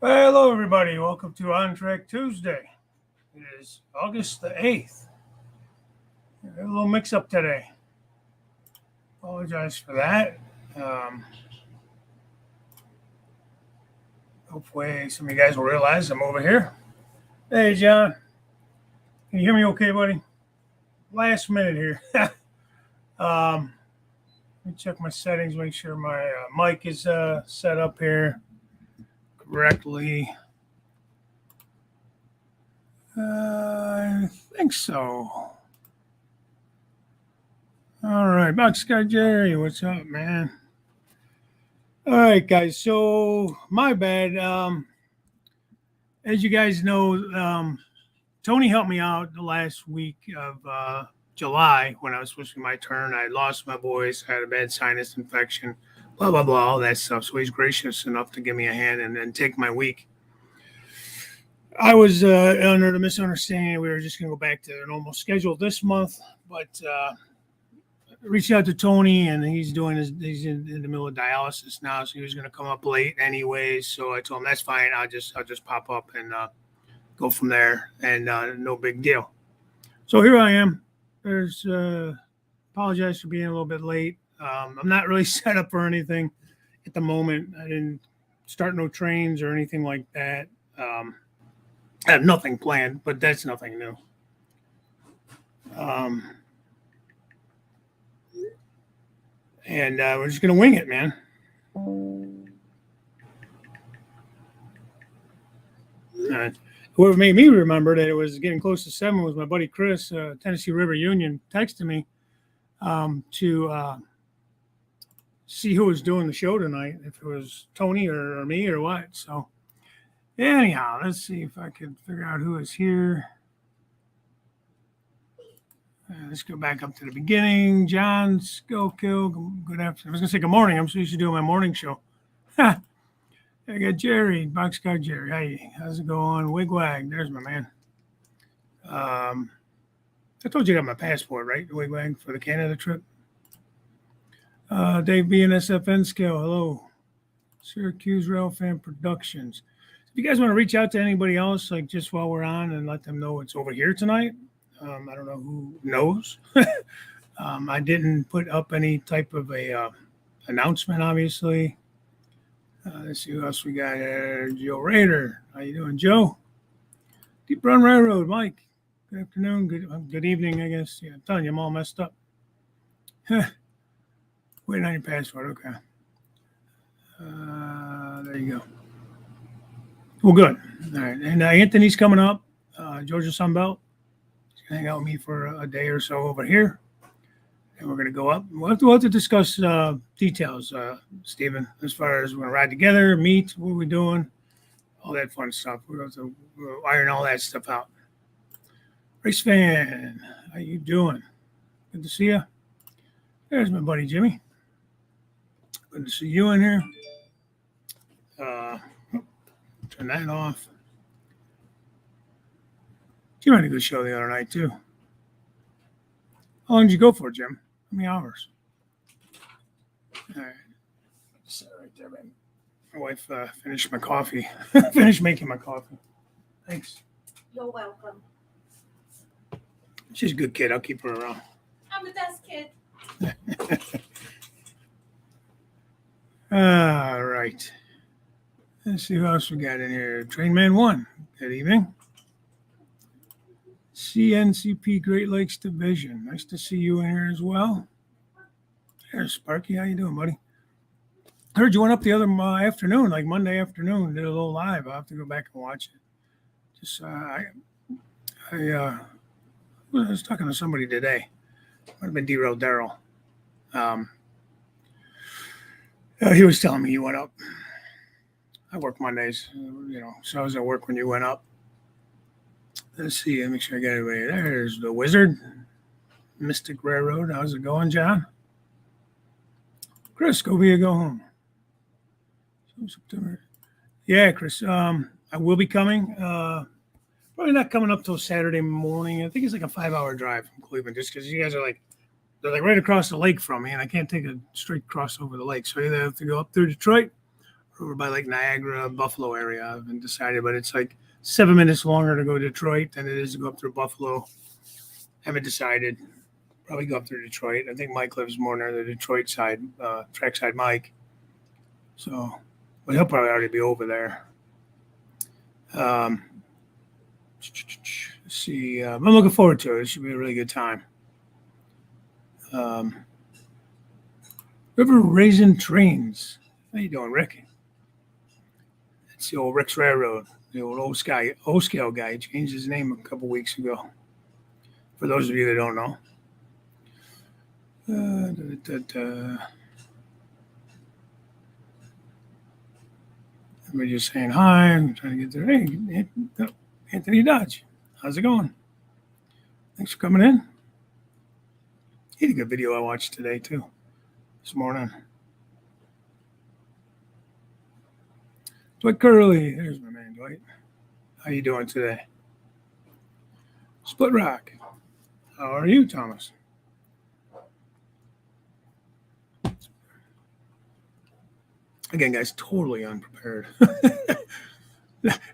Hello, everybody. Welcome to On Track Tuesday. It is August the 8th. A little mix up today. Apologize for that. Um, Hopefully, some of you guys will realize I'm over here. Hey, John. Can you hear me okay, buddy? Last minute here. Let me check my settings, make sure my mic is set up here correctly. I think so. All right, Boxcar Jerry, what's up, man? All right, guys. So my bad. As you guys know, Tony helped me out the last week of July when I was supposed to be my turn. I lost my voice, had a bad sinus infection, blah blah blah, all that stuff. So he's gracious enough to give me a hand and take my week. I was under the misunderstanding we were just going to go back to the normal schedule this month, but reached out to Tony, and he's in the middle of dialysis now, so he was going to come up late anyways. So I told him that's fine. I'll just pop up and go from there, and no big deal. So here I am. There's apologize for being a little bit late. I'm not really set up for anything at the moment. I didn't start no trains or anything like that. I have nothing planned, but that's nothing new. And we're just going to wing it, man. Whoever made me remember that it was getting close to 7 was my buddy Chris, Tennessee River Union, texted me to see who was doing the show tonight, if it was Tony or me or what. So anyhow, let's see if I could figure out who is here. Let's go back up to the beginning. John Skokill, good afternoon. I was going to say good morning. I'm so used to doing my morning show. I got Jerry, Boxcar Jerry. Hey, how's it going? Wigwag, there's my man. I told you I got my passport, right? Wigwag for the Canada trip. Dave BNSFN Scale, hello. Syracuse Rail Fan Productions. If you guys want to reach out to anybody else, like just while we're on, and let them know it's over here tonight. I don't know who knows. I didn't put up any type of a announcement, obviously. Let's see who else we got here. Joe Rader. How you doing, Joe? Deep Run Railroad, Mike. Good afternoon. Good evening, I guess. Yeah, I'm telling you, I'm all messed up. Waiting on your passport. Okay. There you go. Well, good. All right. And Anthony's coming up. Georgia Sunbelt. Hang out with me for a day or so over here, and we're going to go up. We'll have to discuss details, Stephen, as far as we're going to ride together, meet, what we're doing, all that fun stuff. We'll have to iron all that stuff out. Race fan, how you doing? Good to see you. There's my buddy Jimmy. Good to see you in here. Turn that off. Jim had a good show the other night, too. How long did you go for, Jim? How many hours? All right. Sit right there, man. My wife finished my coffee. Finished making my coffee. Thanks. You're welcome. She's a good kid. I'll keep her around. I'm the best kid. All right. Let's see who else we got in here. Trainman 1. Good evening. CNCP Great Lakes Division. Nice to see you in here as well. There's Sparky. How you doing, buddy? Heard you went up the other afternoon, like Monday afternoon. Did a little live. I'll have to go back and watch it. Just I was talking to somebody today. Might have been Derailed Daryl. He was telling me you went up. I work Mondays, so I was at work when you went up. Let's see. Make sure I got everybody. There's the Wizard, Mystic Railroad. How's it going, John? Chris, go home. September. Yeah, Chris. I will be coming. Probably not coming up till Saturday morning. I think it's like a 5-hour drive from Cleveland, just because you guys are they're like right across the lake from me, and I can't take a straight cross over the lake. So I either have to go up through Detroit over by like Niagara, Buffalo area. I haven't decided, but it's like 7 minutes longer to go to Detroit than it is to go up through Buffalo. Haven't decided. Probably go up through Detroit. I think Mike lives more near the Detroit side, trackside Mike. So, but he'll probably already be over there. Let's see. I'm looking forward to it. It should be a really good time. River Raisin Trains. How you doing, Rick? It's the old Rick's Railroad, the old O-Scale guy. He changed his name a couple weeks ago. For those of you that don't know. Everybody just saying hi. I'm trying to get there. Hey, Anthony Dodge. How's it going? Thanks for coming in. He had a good video I watched today, too. This morning. Dwight Curley. There's my man, Dwight. How you doing today? Split Rock. How are you, Thomas? Again, guys, totally unprepared.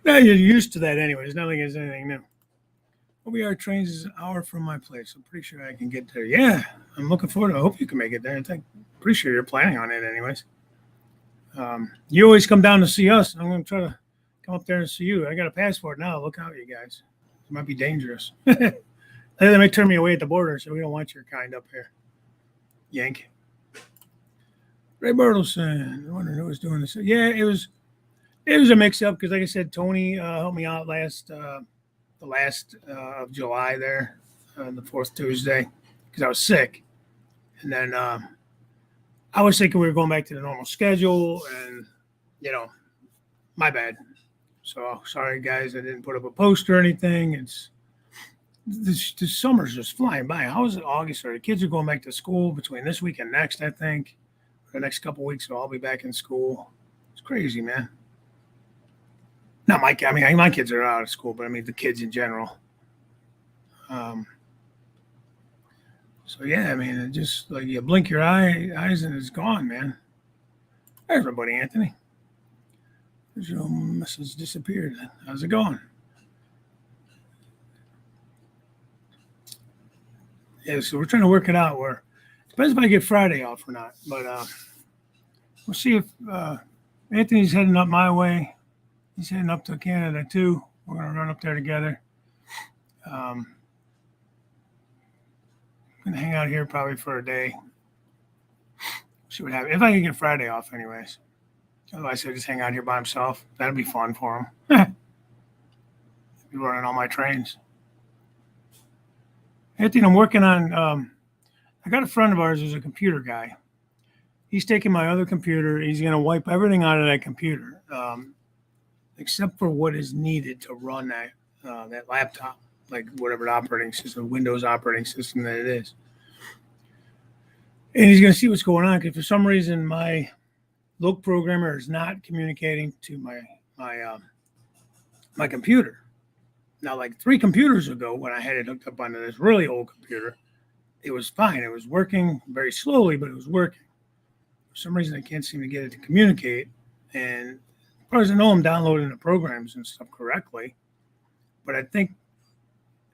Now you're used to that anyways. Nothing is anything new. OBR trains is an hour from my place. I'm pretty sure I can get there. Yeah, I'm looking forward to it. I hope you can make it there. I'm pretty sure you're planning on it anyways. You always come down to see us. I'm going to try to come up there and see you. I got a passport now. Look out, you guys. It might be dangerous. They might turn me away at the border, so we don't want your kind up here. Yank. Ray Bertelson. I wonder who was doing this. Yeah, it was a mix-up because, like I said, Tony helped me out the last of July there, the fourth Tuesday, because I was sick. And then I was thinking we were going back to the normal schedule, and, my bad. So, sorry, guys, I didn't put up a post or anything. It's this summer's just flying by. How is it August? Or the kids are going back to school between this week and next, I think. The next couple of weeks, so I'll be back in school. It's crazy, man. Not my kids are out of school, but I mean the kids in general. So yeah, I mean, it just like you blink your eyes and it's gone, man. There's everybody, Anthony. Your message disappeared. How's it going? Yeah, so we're trying to work it out. Depends if I get Friday off or not, but we'll see if Anthony's heading up my way. He's heading up to Canada too. We're gonna run up there together. I'm gonna hang out here probably for a day. See what happens. If I can get Friday off, anyways. Otherwise, I'll just hang out here by himself. That'd be fun for him. Be running all my trains. Anthony, I'm working on. I got a friend of ours who's a computer guy. He's taking my other computer. He's going to wipe everything out of that computer, except for what is needed to run that laptop, like whatever operating system, Windows operating system that it is. And he's going to see what's going on because for some reason my local programmer is not communicating to my computer. Now, like 3 computers ago, when I had it hooked up onto this really old computer, it was fine. It was working very slowly, but it was working. For some reason, I can't seem to get it to communicate. And as far as I know, I'm downloading the programs and stuff correctly. But I think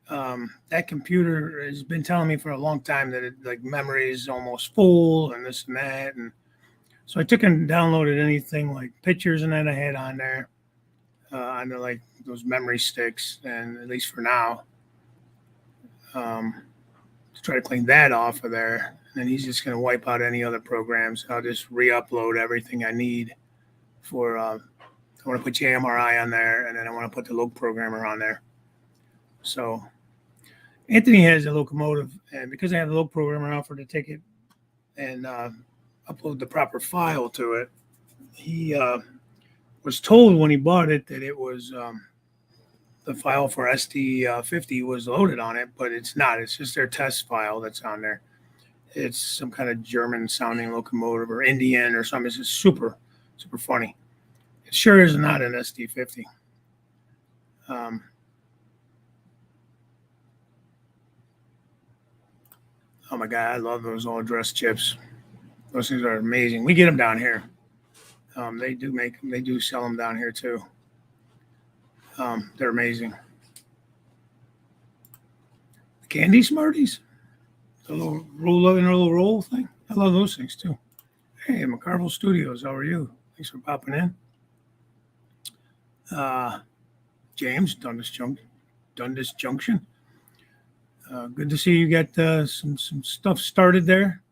that computer has been telling me for a long time that memory is almost full and this and that. And so I took and downloaded anything like pictures and that I had on there, onto like those memory sticks, and at least for now, to try to clean that off of there. And then he's just going to wipe out any other programs. I'll just re-upload everything I need for, I want to put JMRI on there, and then I want to put the local programmer on there. So Anthony has a locomotive, and because I have the local programmer, I offered to take it and upload the proper file to it. He was told when he bought it that it was the file for SD50 was loaded on it, but it's not. It's just their test file that's on there. It's some kind of German-sounding locomotive or Indian or something. It's just super, super funny. It sure is not an SD50. Oh my God, I love those all dressed chips. Those things are amazing. We get them down here. They do sell them down here too. They're amazing. Candy Smarties, the little roll thing. I love those things too. Hey, McCarville Studios, how are you? Thanks for popping in. James, Dundas Junction. Good to see you got some stuff started there.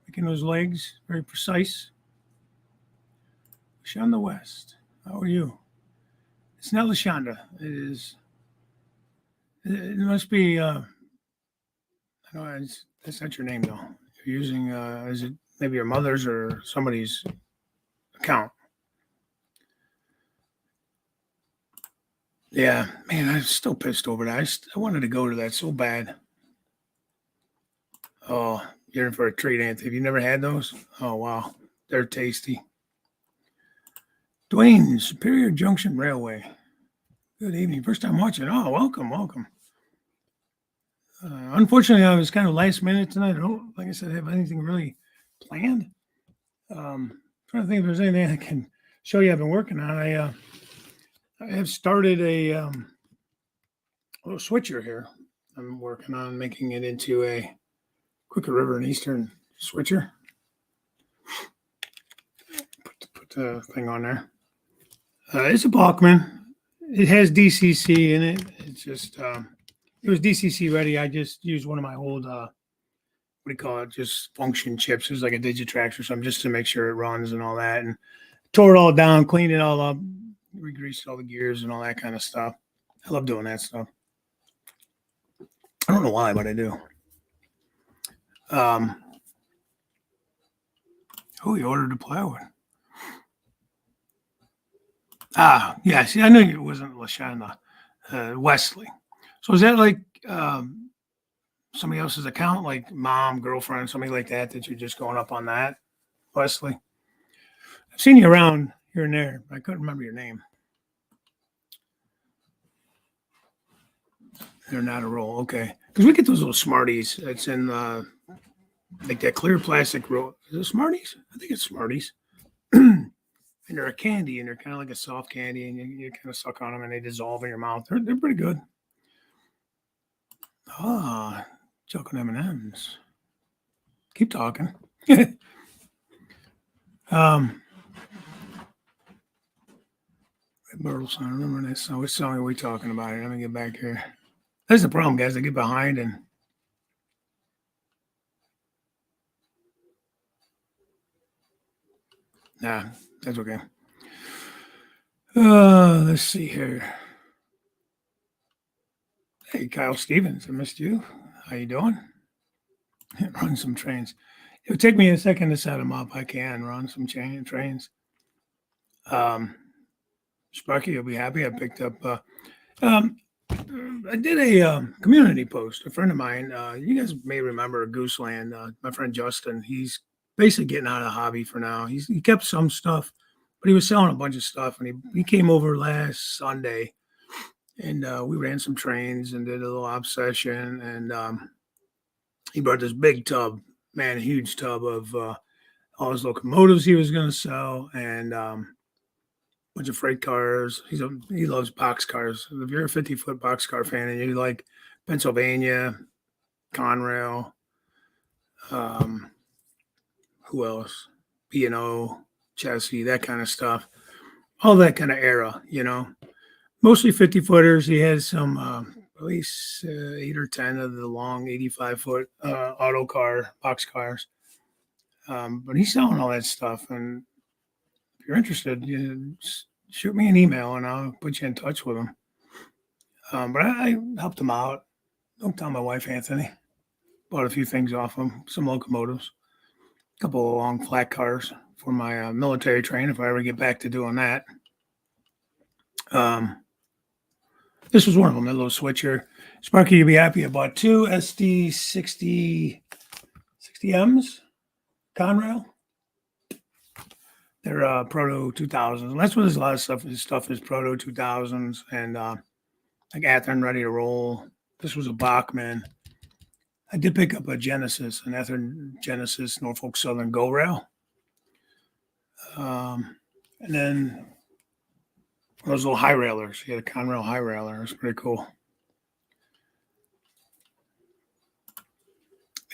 Making those legs very precise. Lashonda West, how are you? It's not Lashonda. It is. It must be. No, that's not your name though. You're using. Is it maybe your mother's or somebody's account? Yeah, man, I'm still pissed over that. I wanted to go to that so bad. Oh, you're in for a treat, Anthony. Have you never had those? Oh, wow. They're tasty. Dwayne, Superior Junction Railway. Good evening. First time watching. Oh, welcome. Unfortunately, I was kind of last minute tonight. I don't, like I said, have anything really planned. Trying to think if there's anything I can show you I've been working on. I have started a little switcher here. I'm working on making it into a Quicker River and Eastern switcher. Put the thing on there. It's a Bachman. It has DCC in it. It's just it was DCC ready. I just used one of my old what do you call it? Just function chips. It was like a Digitrax or something, just to make sure it runs and all that. And tore it all down, cleaned it all up, re-greased all the gears and all that kind of stuff. I love doing that stuff. I don't know why, but I do. Who you ordered the plywood? Yeah. See, I knew it wasn't Lashana, Wesley. So is that like somebody else's account, like mom, girlfriend, something like that you're just going up on that, Wesley? I've seen you around here and there, but I couldn't remember your name. They're not a roll, okay? Because we get those little Smarties. It's in like that clear plastic roll. Is it Smarties? I think it's Smarties. And they're a candy, and they're kind of like a soft candy, and you kind of suck on them, and they dissolve in your mouth. They're pretty good. Chocolate M&Ms. Keep talking. Myrtle song. Remember that song? Which song are we talking about? Let me get back here. That's the problem, guys. I get behind and nah, that's okay. Let's see here. Hey, Kyle Stevens, I missed you. How you doing? Run some trains. It would take me a second to set them up. I can run some trains. Sparky, you'll be happy. I picked up. I did a community post. A friend of mine, you guys may remember Gooseland. My friend Justin. He's basically getting out of the hobby for now. He kept some stuff, but he was selling a bunch of stuff. And he came over last Sunday, and we ran some trains and did a little obsession. And he brought this big tub, man, a huge tub of all his locomotives he was going to sell, and bunch of freight cars. He loves box cars. If you're a 50-foot box car fan and you like Pennsylvania, Conrail, who else? B&O, chassis, that kind of stuff. All that kind of era, Mostly 50-footers. He has some, at least 8 or 10 of the long 85-foot auto car, box cars. But he's selling all that stuff. And if you're interested, shoot me an email and I'll put you in touch with him. But I helped him out. Don't tell my wife, Anthony. Bought a few things off him, some locomotives, a couple of long flat cars for my military train if I ever get back to doing that. This was one of them, that little switcher. Sparky, you'll be happy. I bought two SD60 60Ms, Conrail. They're Proto 2000s. And that's what there's a lot of stuff. His stuff is Proto 2000s and like Athearn Ready to Roll. This was a Bachman. I did pick up a Genesis, an Athearn Genesis Norfolk Southern Go Rail. And then those little high railers. He had a Conrail high railer. It was pretty cool.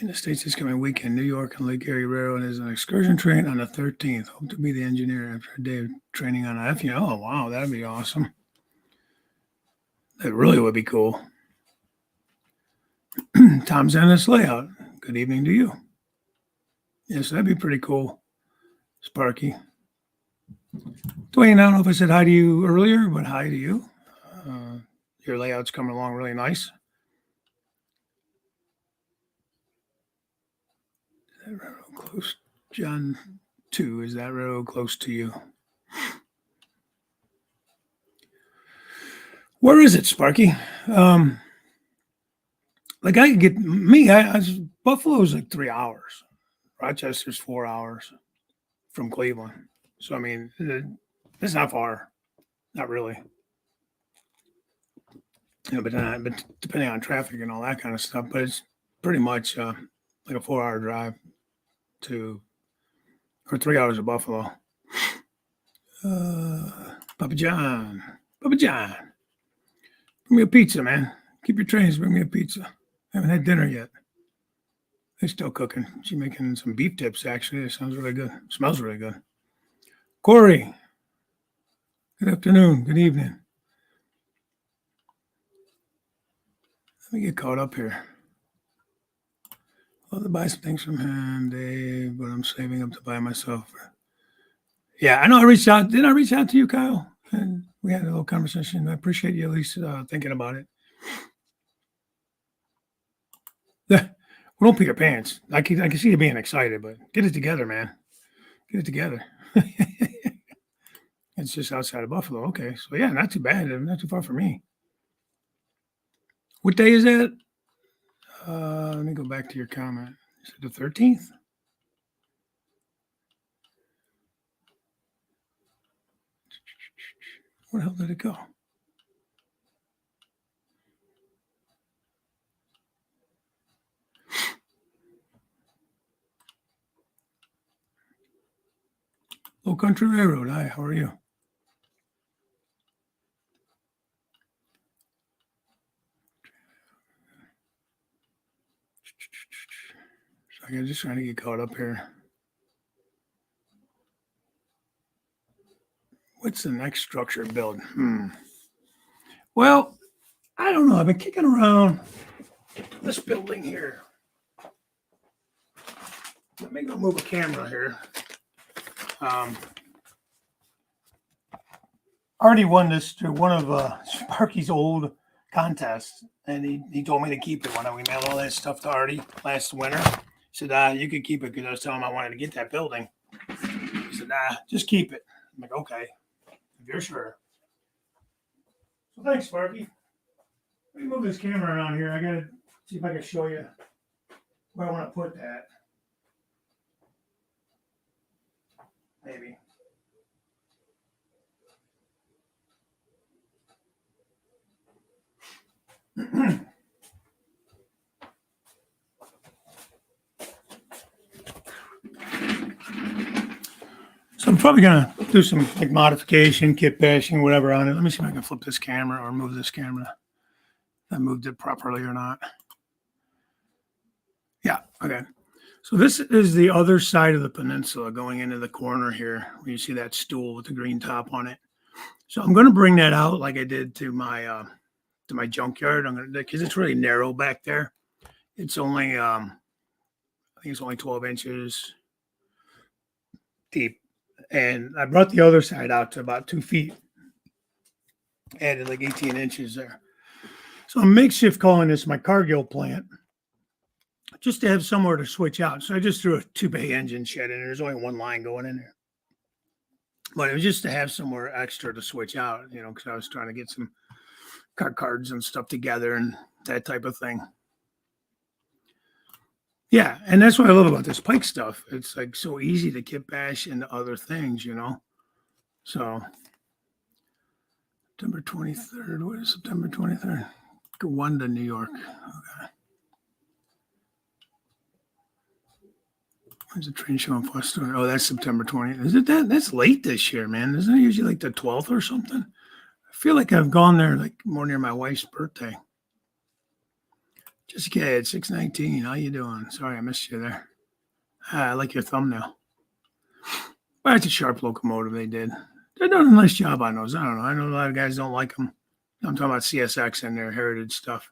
In the States this coming weekend, New York and Lake Erie Railroad is an excursion train on the 13th. Hope to be the engineer after a day of training on a FU. Oh, wow, that'd be awesome. That really would be cool. Tom's on this layout. Good evening to you. Yes, that'd be pretty cool. Sparky. Dwayne, I don't know if I said hi to you earlier, but hi to you. Your layout's coming along really nice. Is that railroad close? John 2, is that railroad close to you? Where is it, Sparky? Like I could get me, Buffalo's like 3 hours. Rochester's 4 hours from Cleveland. So, I mean, it's not far. Not really. But depending on traffic and all that kind of stuff, but it's pretty much like a 4 hour drive or 3 hours to Buffalo. Papa John, bring me a pizza, man. Keep your trains, bring me a pizza. Haven't had dinner yet. They're still cooking. She's making some beef tips, actually. It sounds really good. Smells really good. Corey, good afternoon. Good evening. Let me get caught up here. I'll have to buy some things from him, Dave, but I'm saving up to buy myself. Yeah, I know I reached out. Didn't I reach out to you, Kyle? And we had a little conversation. I appreciate you at least thinking about it. Yeah, well, don't pee your pants. I can see you being excited, but get it together, man. Get it together. It's just outside of Buffalo. Okay, so yeah, not too bad. Not too far from me. What day is that? Let me go back to your comment. Is it the 13th? Where the hell did it go? Low Country Railroad. Hi, how are you? So I'm just trying to get caught up here. What's the next structure build? Well, I don't know. I've been kicking around this building here. Let me go move a camera here. Already won this through one of Sparky's old contests, and he told me to keep it when we mailed all that stuff to Artie last winter. He said, you could keep it because I was telling him I wanted to get that building. He said, just keep it. I'm like, okay, if you're sure. So thanks, Sparky. Let me move this camera around here. I gotta see if I can show you where I want to put that. Maybe. So I'm probably gonna do some like modification, kit bashing, whatever on it. Let me see if I can flip this camera or move this camera. If I moved it properly or not. Yeah, okay. So this is the other side of the peninsula going into the corner here, where you see that stool with the green top on it. So I'm gonna bring that out like I did to my junkyard. I'm gonna, because it's really narrow back there. It's only I think it's only 12 inches deep. And I brought the other side out to about 2 feet. Added like 18 inches there. So I'm makeshift calling this my Cargill plant, just to have somewhere to switch out. So I just threw a 2-bay engine shed in. There's only one line going in there. But it was just to have somewhere extra to switch out, because I was trying to get some car cards and stuff together and that type of thing. Yeah, and that's what I love about this Pike stuff. It's like so easy to kit bash into other things, So September 23rd. What is September 23rd? Go 1 to New York. Okay. When's the train showing plus? Oh, that's September 20th. Is it that? That's late this year, man. Isn't it usually like the 12th or something? I feel like I've gone there like more near my wife's birthday. Just a kid, 619. How you doing? Sorry, I missed you there. I like your thumbnail. But it's a sharp locomotive they did. They're doing a nice job on those. I don't know. I know a lot of guys don't like them. I'm talking about CSX and their heritage stuff.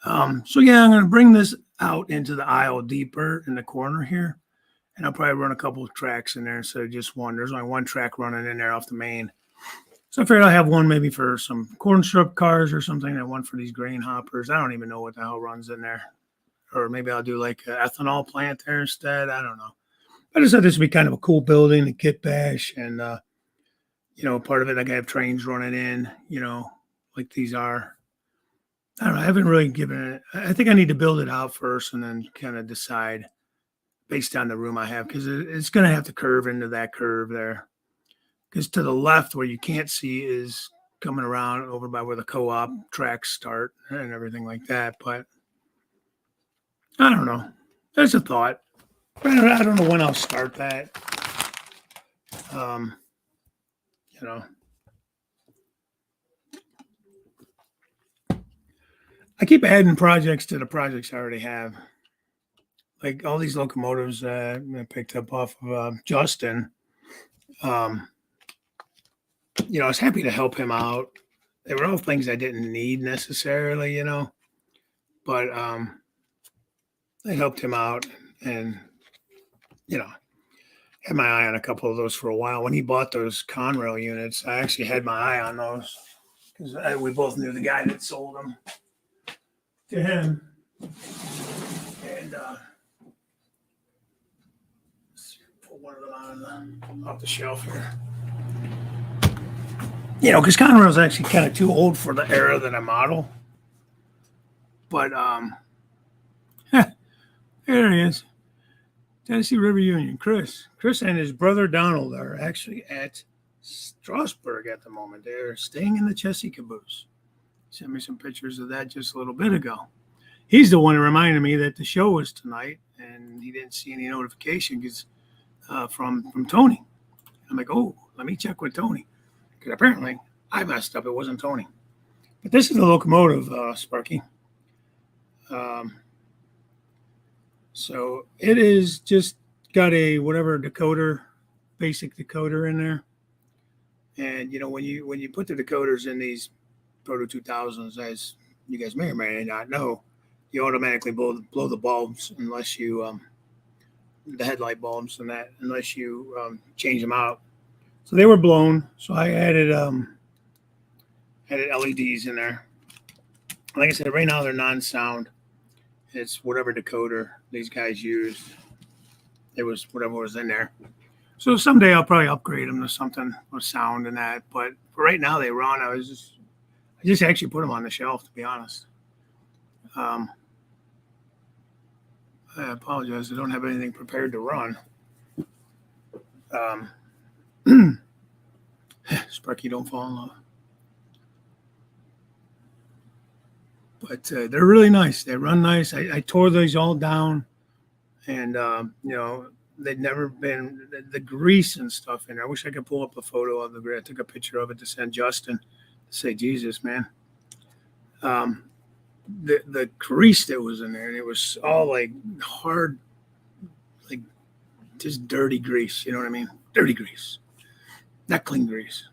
So yeah, I'm going to bring this out into the aisle deeper in the corner here. And I'll probably run a couple of tracks in there instead of just one. There's only one track running in there off the main. So I figured I'll have one maybe for some corn syrup cars or something, and one for these grain hoppers. I don't even know what the hell runs in there. Or maybe I'll do like an ethanol plant there instead. I don't know. I just thought this would be kind of a cool building, a kit bash. And, part of it, like I have trains running in, like these are. I don't know. I haven't really given it. I think I need to build it out first and then kind of decide based on the room I have, because it's going to have to curve into that curve there. Because to the left where you can't see is coming around over by where the co-op tracks start and everything like that. But I don't know. There's a thought. I don't know when I'll start that. I keep adding projects to the projects I already have. Like all these locomotives I picked up off of Justin. I was happy to help him out. They were all things I didn't need necessarily, but I helped him out and, had my eye on a couple of those for a while. When he bought those Conrail units, I actually had my eye on those because we both knew the guy that sold them to him. And let's pull one of them off the shelf here. Because Conrail's actually kind of too old for the era that I model. But there he is. Tennessee River Union. Chris and his brother Donald are actually at Strasburg at the moment. They're staying in the Chessie caboose. Sent me some pictures of that just a little bit ago. He's the one who reminded me that the show was tonight, and he didn't see any notification from Tony. I'm like, oh, let me check with Tony. Because apparently I messed up. It wasn't Tony. But this is the locomotive, Sparky. So it is just got a whatever decoder, basic decoder in there. And, when you put the decoders in these Proto 2000s, as you guys may or may not know, you automatically blow the bulbs unless you, the headlight bulbs and that, unless you change them out. So they were blown. So I added LEDs in there. Like I said, right now they're non-sound. It's whatever decoder these guys used. It was whatever was in there. So someday I'll probably upgrade them to something with sound and that. But for right now they run. I just actually put them on the shelf, to be honest. I apologize. I don't have anything prepared to run. Sparky, don't fall in love. But they're really nice. They run nice. I tore these all down, and they'd never been the grease and stuff in there. I wish I could pull up a photo of the grease. I took a picture of it to send Justin to say, Jesus, man. The grease that was in there, and it was all like hard, like just dirty grease. You know what I mean? Dirty grease, not clean grease.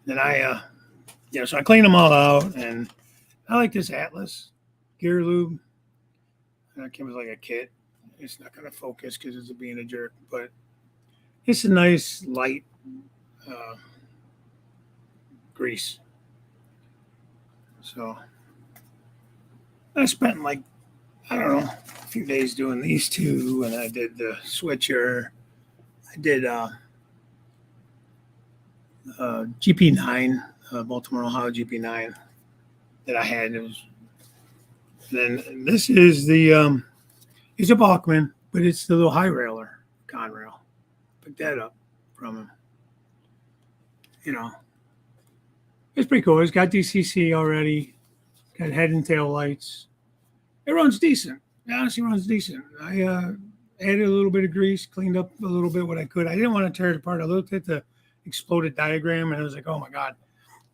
Then so I cleaned them all out, and I like this Atlas gear lube. That came with like a kit. It's not going to focus because it's being a jerk, but it's a nice light grease. So I spent a few days doing these two, and I did the switcher. I did GP9, Baltimore, Ohio GP9 that I had. Then this is the it's a Bachman, but it's the little high railer Conrail. Picked that up from him. It's pretty cool. It's got DCC already. Got head and tail lights. It runs decent. It honestly runs decent. I added a little bit of grease, cleaned up a little bit what I could. I didn't want to tear it apart. I looked at the exploded diagram and I was like, oh my God,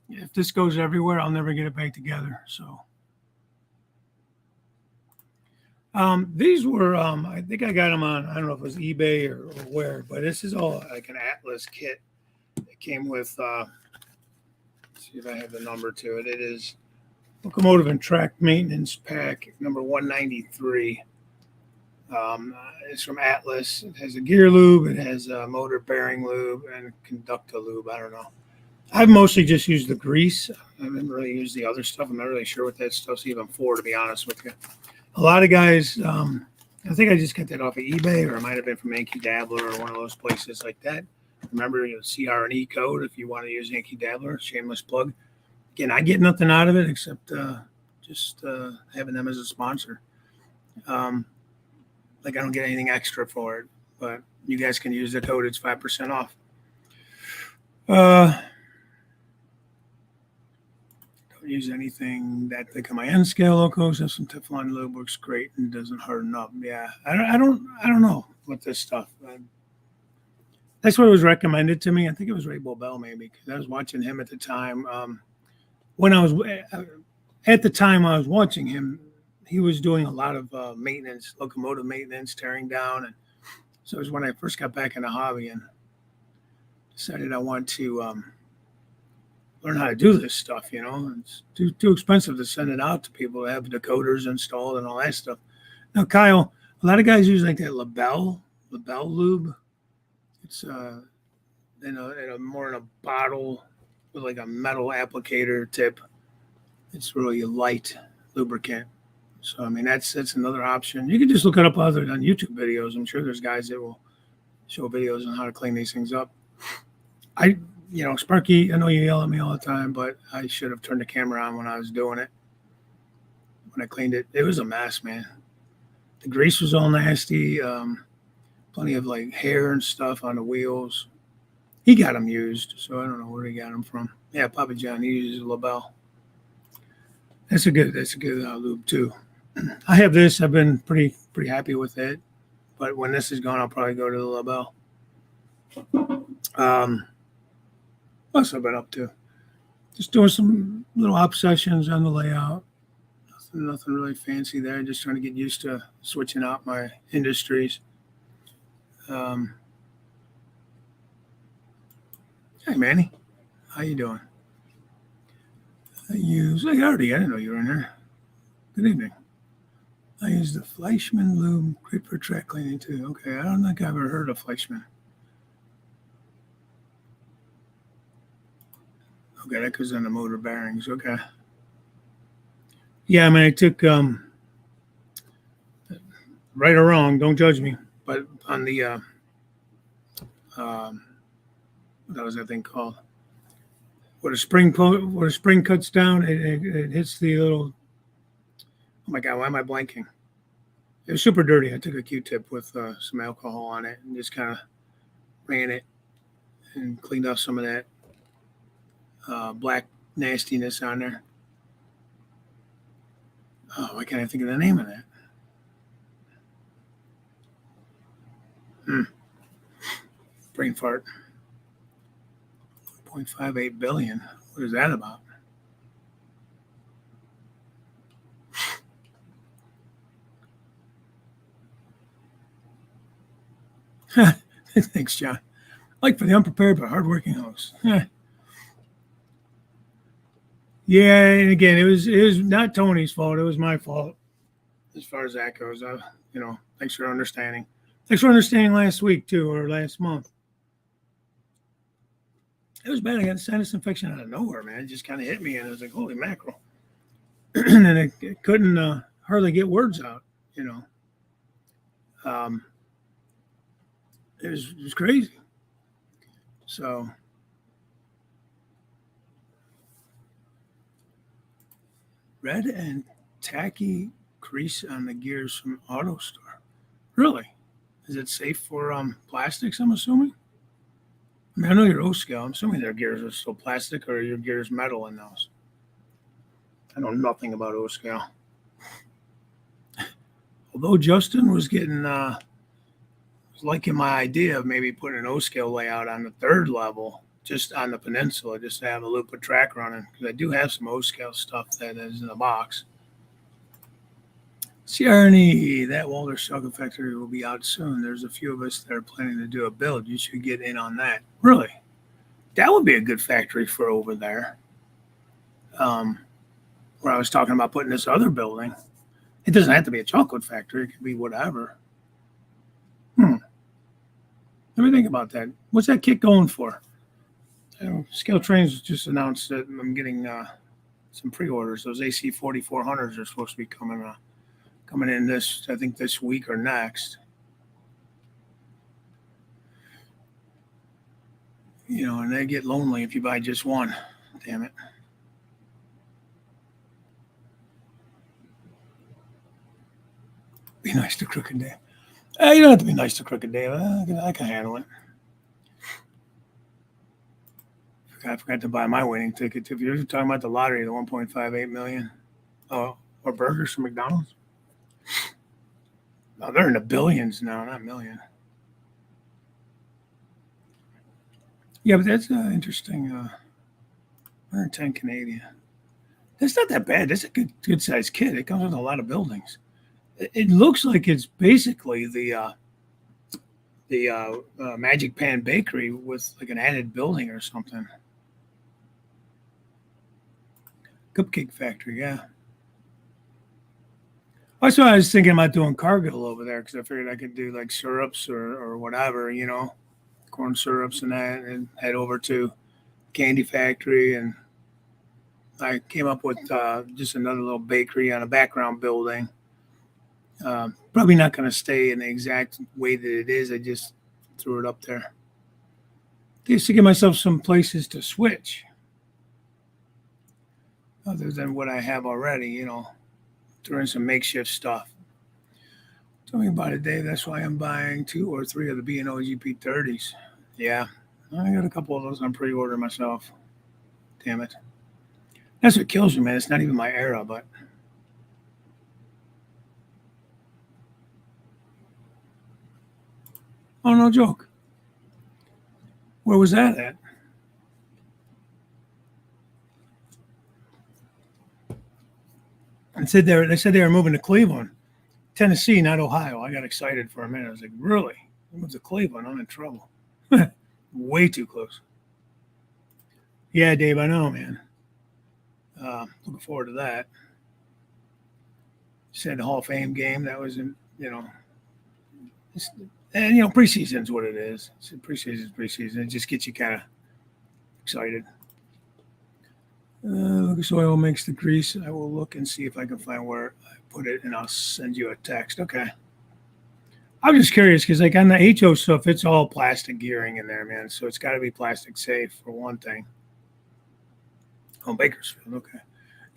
if this goes everywhere, I'll never get it back together. So these were, I think I got them on, I don't know if it was eBay or where, but this is all like an Atlas kit. It came with, let's see if I have the number to it. It is Locomotive and Track Maintenance Pack number 193. It's from Atlas. It has a gear lube, it has a motor bearing lube, and conductor lube. I don't know. I've mostly just used the grease. I haven't really used the other stuff. I'm not really sure what that stuff's even for, to be honest with you. A lot of guys, I think I just got that off of eBay, or it might have been from Yankee Dabbler or one of those places like that. Remember, CR&E code if you want to use Yankee Dabbler. Shameless plug. Again, I get nothing out of it except just having them as a sponsor. Like I don't get anything extra for it, but you guys can use the code. It's 5% off. Don't use anything that thick on my end scale locos. Have some Teflon lube, works great and doesn't harden up. Yeah, I don't know what this stuff. That's what was recommended to me. I think it was Ray Bell maybe because I was watching him at the time. When I was at the time I was watching him, he was doing a lot of maintenance, locomotive maintenance, tearing down, and so it was when I first got back in the hobby and decided I want to learn how to do this stuff. You know, it's too expensive to send it out to people to have decoders installed and all that stuff. Now, Kyle, a lot of guys use like that LaBelle lube. It's in a more in a bottle with like a metal applicator tip. It's really a light lubricant. So I mean that's another option. You can just look it up on YouTube videos. I'm sure there's guys that will show videos on how to clean these things up. Sparky, I know you yell at me all the time, but I should have turned the camera on when I was doing it. When I cleaned it, it was a mess, man. The grease was all nasty. Plenty of like hair and stuff on the wheels. He got them used, so I don't know where he got them from. Yeah, Papa John, he uses LaBelle. That's a good lube too. I have this. I've been pretty happy with it. But when this is gone, I'll probably go to the LaBelle. What's I've been up to? Just doing some little obsessions on the layout. Nothing really fancy there. Just trying to get used to switching out my industries. Hey, Manny. How you doing? I didn't know you were in here. Good evening. I use the Fleischmann lube, great for track cleaning too. Okay, I don't think I've ever heard of Fleischmann. Okay, that goes on the motor bearings. Okay. Yeah, I mean, I took, right or wrong, don't judge me, but on the, what was that thing called? Where the spring cuts down, it hits the little. Oh my God, why am I blanking? It was super dirty. I took a Q-tip with some alcohol on it and just kind of ran it and cleaned off some of that black nastiness on there. Oh, why can't I think of the name of that? Brain fart. 0.58 billion. What is that about? Thanks, John. Like for the unprepared but hardworking host. Yeah, and again, it was not Tony's fault. It was my fault as far as that goes. Thanks for understanding. Thanks for understanding last week too, or last month. It was bad. I got a sinus infection out of nowhere, man. It just kind of hit me, and I was like, "Holy mackerel!" And I couldn't hardly get words out. It was crazy. So, red and tacky grease on the gears from Auto Store. Really? Is it safe for plastics? I'm assuming. I mean, I know your O-scale. I'm assuming their gears are still plastic, or your gears metal in those. I know nothing about O-scale. Although Justin was getting was liking my idea of maybe putting an O-scale layout on the third level, just on the peninsula, just to have a loop of track running. Because I do have some O-scale stuff that is in the box. CR&E, that Walter Chocolate Factory will be out soon. There's a few of us that are planning to do a build. You should get in on that. Really? That would be a good factory for over there. Where I was talking about putting this other building. It doesn't have to be a chocolate factory. It could be whatever. Let me think about that. What's that kit going for? Scale Trains just announced that I'm getting some pre-orders. Those AC 4400s are supposed to be coming in this, I think, this week or next. You know, and they get lonely if you buy just one. Damn it. Be nice to Crooked Dave. You don't have to be nice to Crooked Dave. I can handle it. I forgot to buy my winning ticket. If you're talking about the lottery, the 1.58 million, or burgers from McDonald's. No, they're in the billions now, not million. Yeah, but that's interesting. 110 Canadian. That's not that bad. That's a good sized kit. It comes with a lot of buildings. It looks like it's basically the Magic Pan Bakery with like an added building or something. Cupcake Factory, yeah. That's why I was thinking about doing Cargill over there because I figured I could do like syrups or whatever, you know, corn syrups and that, and head over to Candy Factory. And I came up with just another little bakery on a background building. Probably not going to stay in the exact way that it is. I just threw it up there. Just to give myself some places to switch other than what I have already, you know, doing some makeshift stuff. Tell me about it, Dave. That's why I'm buying 2 or 3 of the B&O GP30s. Yeah, I got a couple of those on pre-order myself. Damn it. That's what kills me, man. It's not even my era, but... Oh, no joke. Where was that at? They said they were moving to Cleveland, Tennessee, not Ohio. I got excited for a minute. I was like, really? They moved to Cleveland? I'm in trouble. Way too close. Yeah, Dave, I know, man. Looking forward to that. Said the Hall of Fame game. That was, and preseason's what it is. Preseason. It just gets you kind of excited. Lucas Oil makes the grease. I will look and see if I can find where I put it, and I'll send you a text. Okay. I'm just curious because, like, on the HO stuff, it's all plastic gearing in there, man. So it's got to be plastic safe for one thing. Oh, Bakersfield. Okay.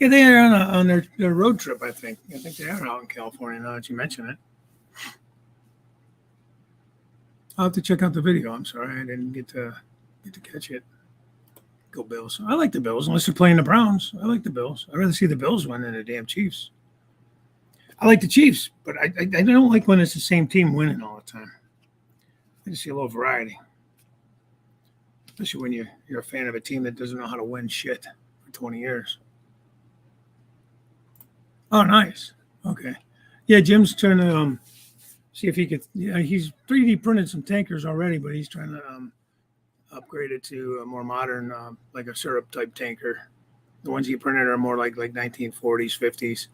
Yeah, they are on their road trip, I think. I think they are out in California now that you mention it. I'll have to check out the video. I'm sorry. I didn't get to catch it. Go Bills. I like the Bills, unless they're playing the Browns. I like the Bills. I'd rather see the Bills win than the damn Chiefs. I like the Chiefs, but I don't like when it's the same team winning all the time. I just see a little variety. Especially when you're a fan of a team that doesn't know how to win shit for 20 years. Oh, nice. Okay. Yeah, Jim's trying to see if he could. Yeah, he's 3D printed some tankers already, but he's trying to upgrade it to a more modern, like a syrup type tanker. The ones he printed are more like 1940s, 50s.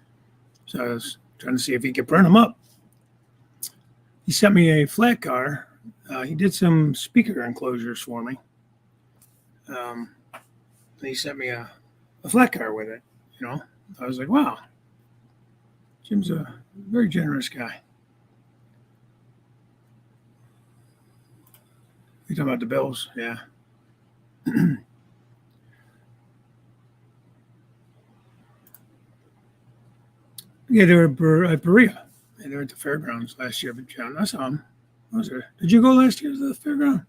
So I was trying to see if he could print them up. He sent me a flat car. He did some speaker enclosures for me. He sent me a flat car with it. You know, I was like, wow. Jim's a very generous guy. You talking about the Bills? Yeah. Yeah, they were at Berea. They were at the fairgrounds last year. But John, I saw them. I was there. Did you go last year to the fairground?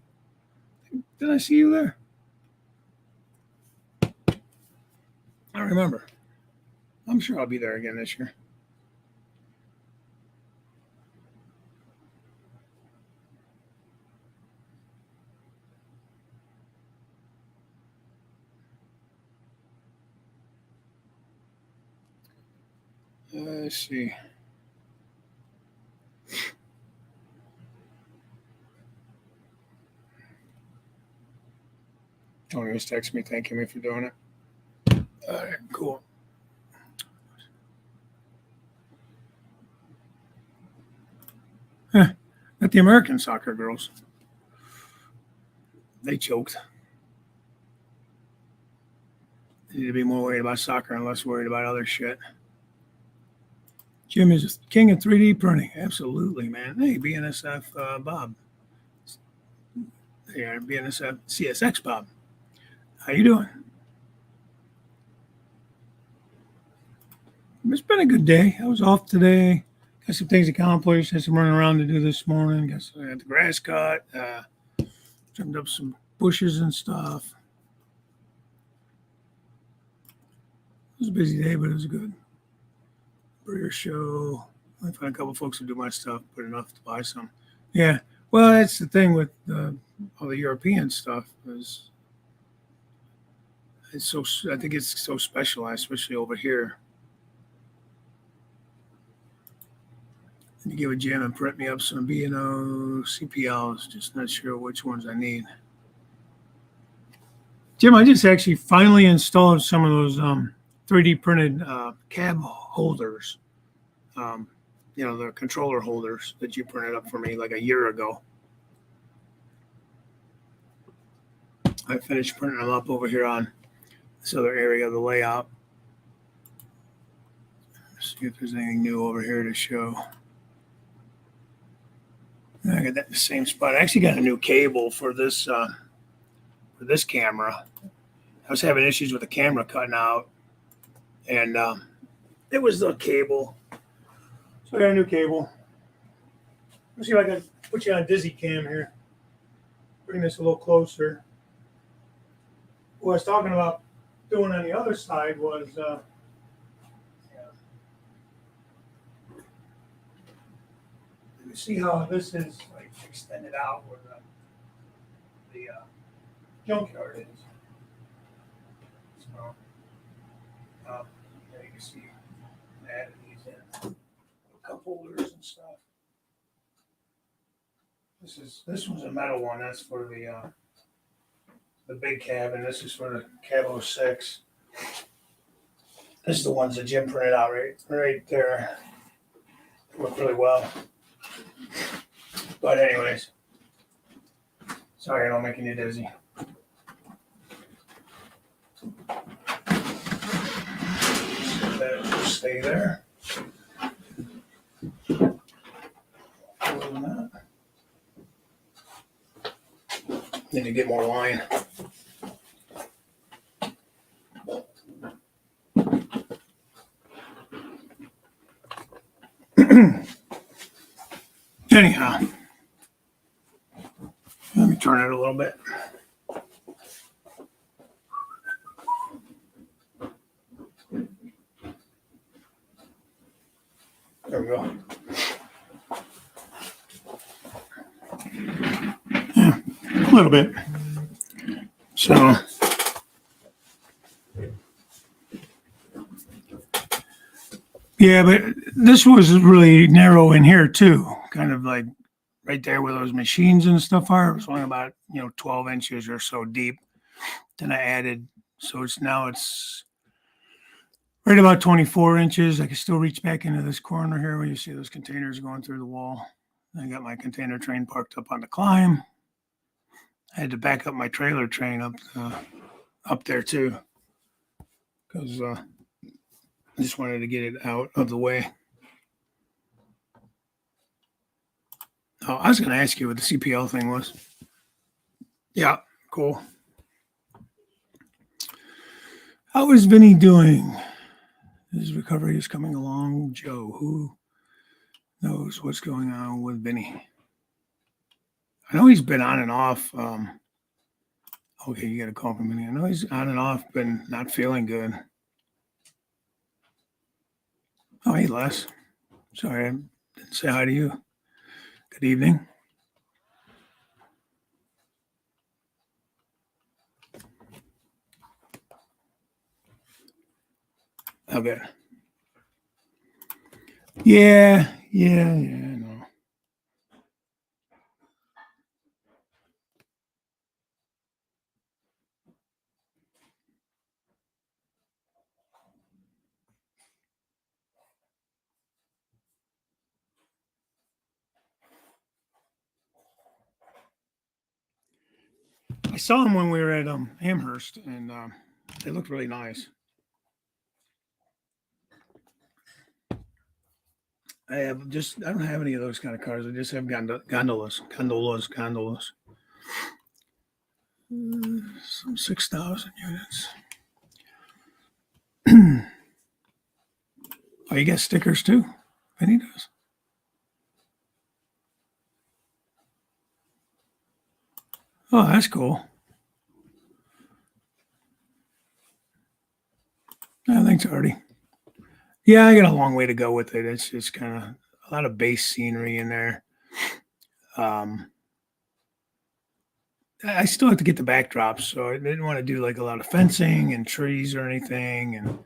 Did I see you there? I don't remember. I'm sure I'll be there again this year. Let's see. Tony was texting me thanking me for doing it. All right, cool. Not the American soccer girls. They choked. They need to be more worried about soccer and less worried about other shit. Jim is a king of 3D printing. Absolutely, man. Hey, BNSF Bob. Hey, BNSF CSX Bob. How you doing? It's been a good day. I was off today. Got some things accomplished. Had some running around to do this morning. Got the grass cut. Trimmed up some bushes and stuff. It was a busy day, but it was good. Burger show. I found a couple of folks who do my stuff, but enough to buy some. Yeah. Well, that's the thing with all the European stuff is it's so. I think it's so specialized, especially over here. And to give a Jim and print me up some B&O CPLs. Just not sure which ones I need. Jim, I just actually finally installed some of those 3D printed cab holders. The controller holders that you printed up for me like a year ago. I finished printing them up over here on this other area of the layout. Let's see if there's anything new over here to show. I got that in the same spot. I actually got a new cable for this camera. I was having issues with the camera cutting out, and it was the cable. So I got a new cable. Let's see if I can put you on Dizzy Cam here. Bring this a little closer. What I was talking about doing on the other side was you see how this is like extended out where the junkyard is. So you can see I added these in cup holders and stuff. This one's a metal one. That's for the big cab, and this is for the cab 06. This is the ones that Jim printed out right there. They work really well. But anyways, sorry I don't make you dizzy. So that will stay there. Other than that, need to get more line. Anyhow, let me turn it a little bit. There we go. Yeah, a little bit. So, yeah, but this was really narrow in here too, kind of like right there where those machines and stuff are. It was only about 12 inches or so deep. Then I added, so it's right about 24 inches. I can still reach back into this corner here where you see those containers going through the wall. I got my container train parked up on the climb. I had to back up my trailer train up there too, because I just wanted to get it out of the way. Oh, I was going to ask you what the CPL thing was. Yeah, cool. How is Vinny doing? His recovery is coming along. Joe, who knows what's going on with Vinny? I know he's been on and off. Okay, you got a call from Vinny. I know he's on and off, been not feeling good. Oh, hey, Les. Sorry, I didn't say hi to you. Good evening. Okay. Yeah, I know. I saw them when we were at Amherst, and they looked really nice. I don't have any of those kind of cars. I just have gondolas. Some 6,000 units. Oh, you got stickers too? Penny does. Oh, that's cool. I think it's already. Yeah, I got a long way to go with it. It's just kind of a lot of base scenery in there. I still have to get the backdrops, so I didn't want to do like a lot of fencing and trees or anything, and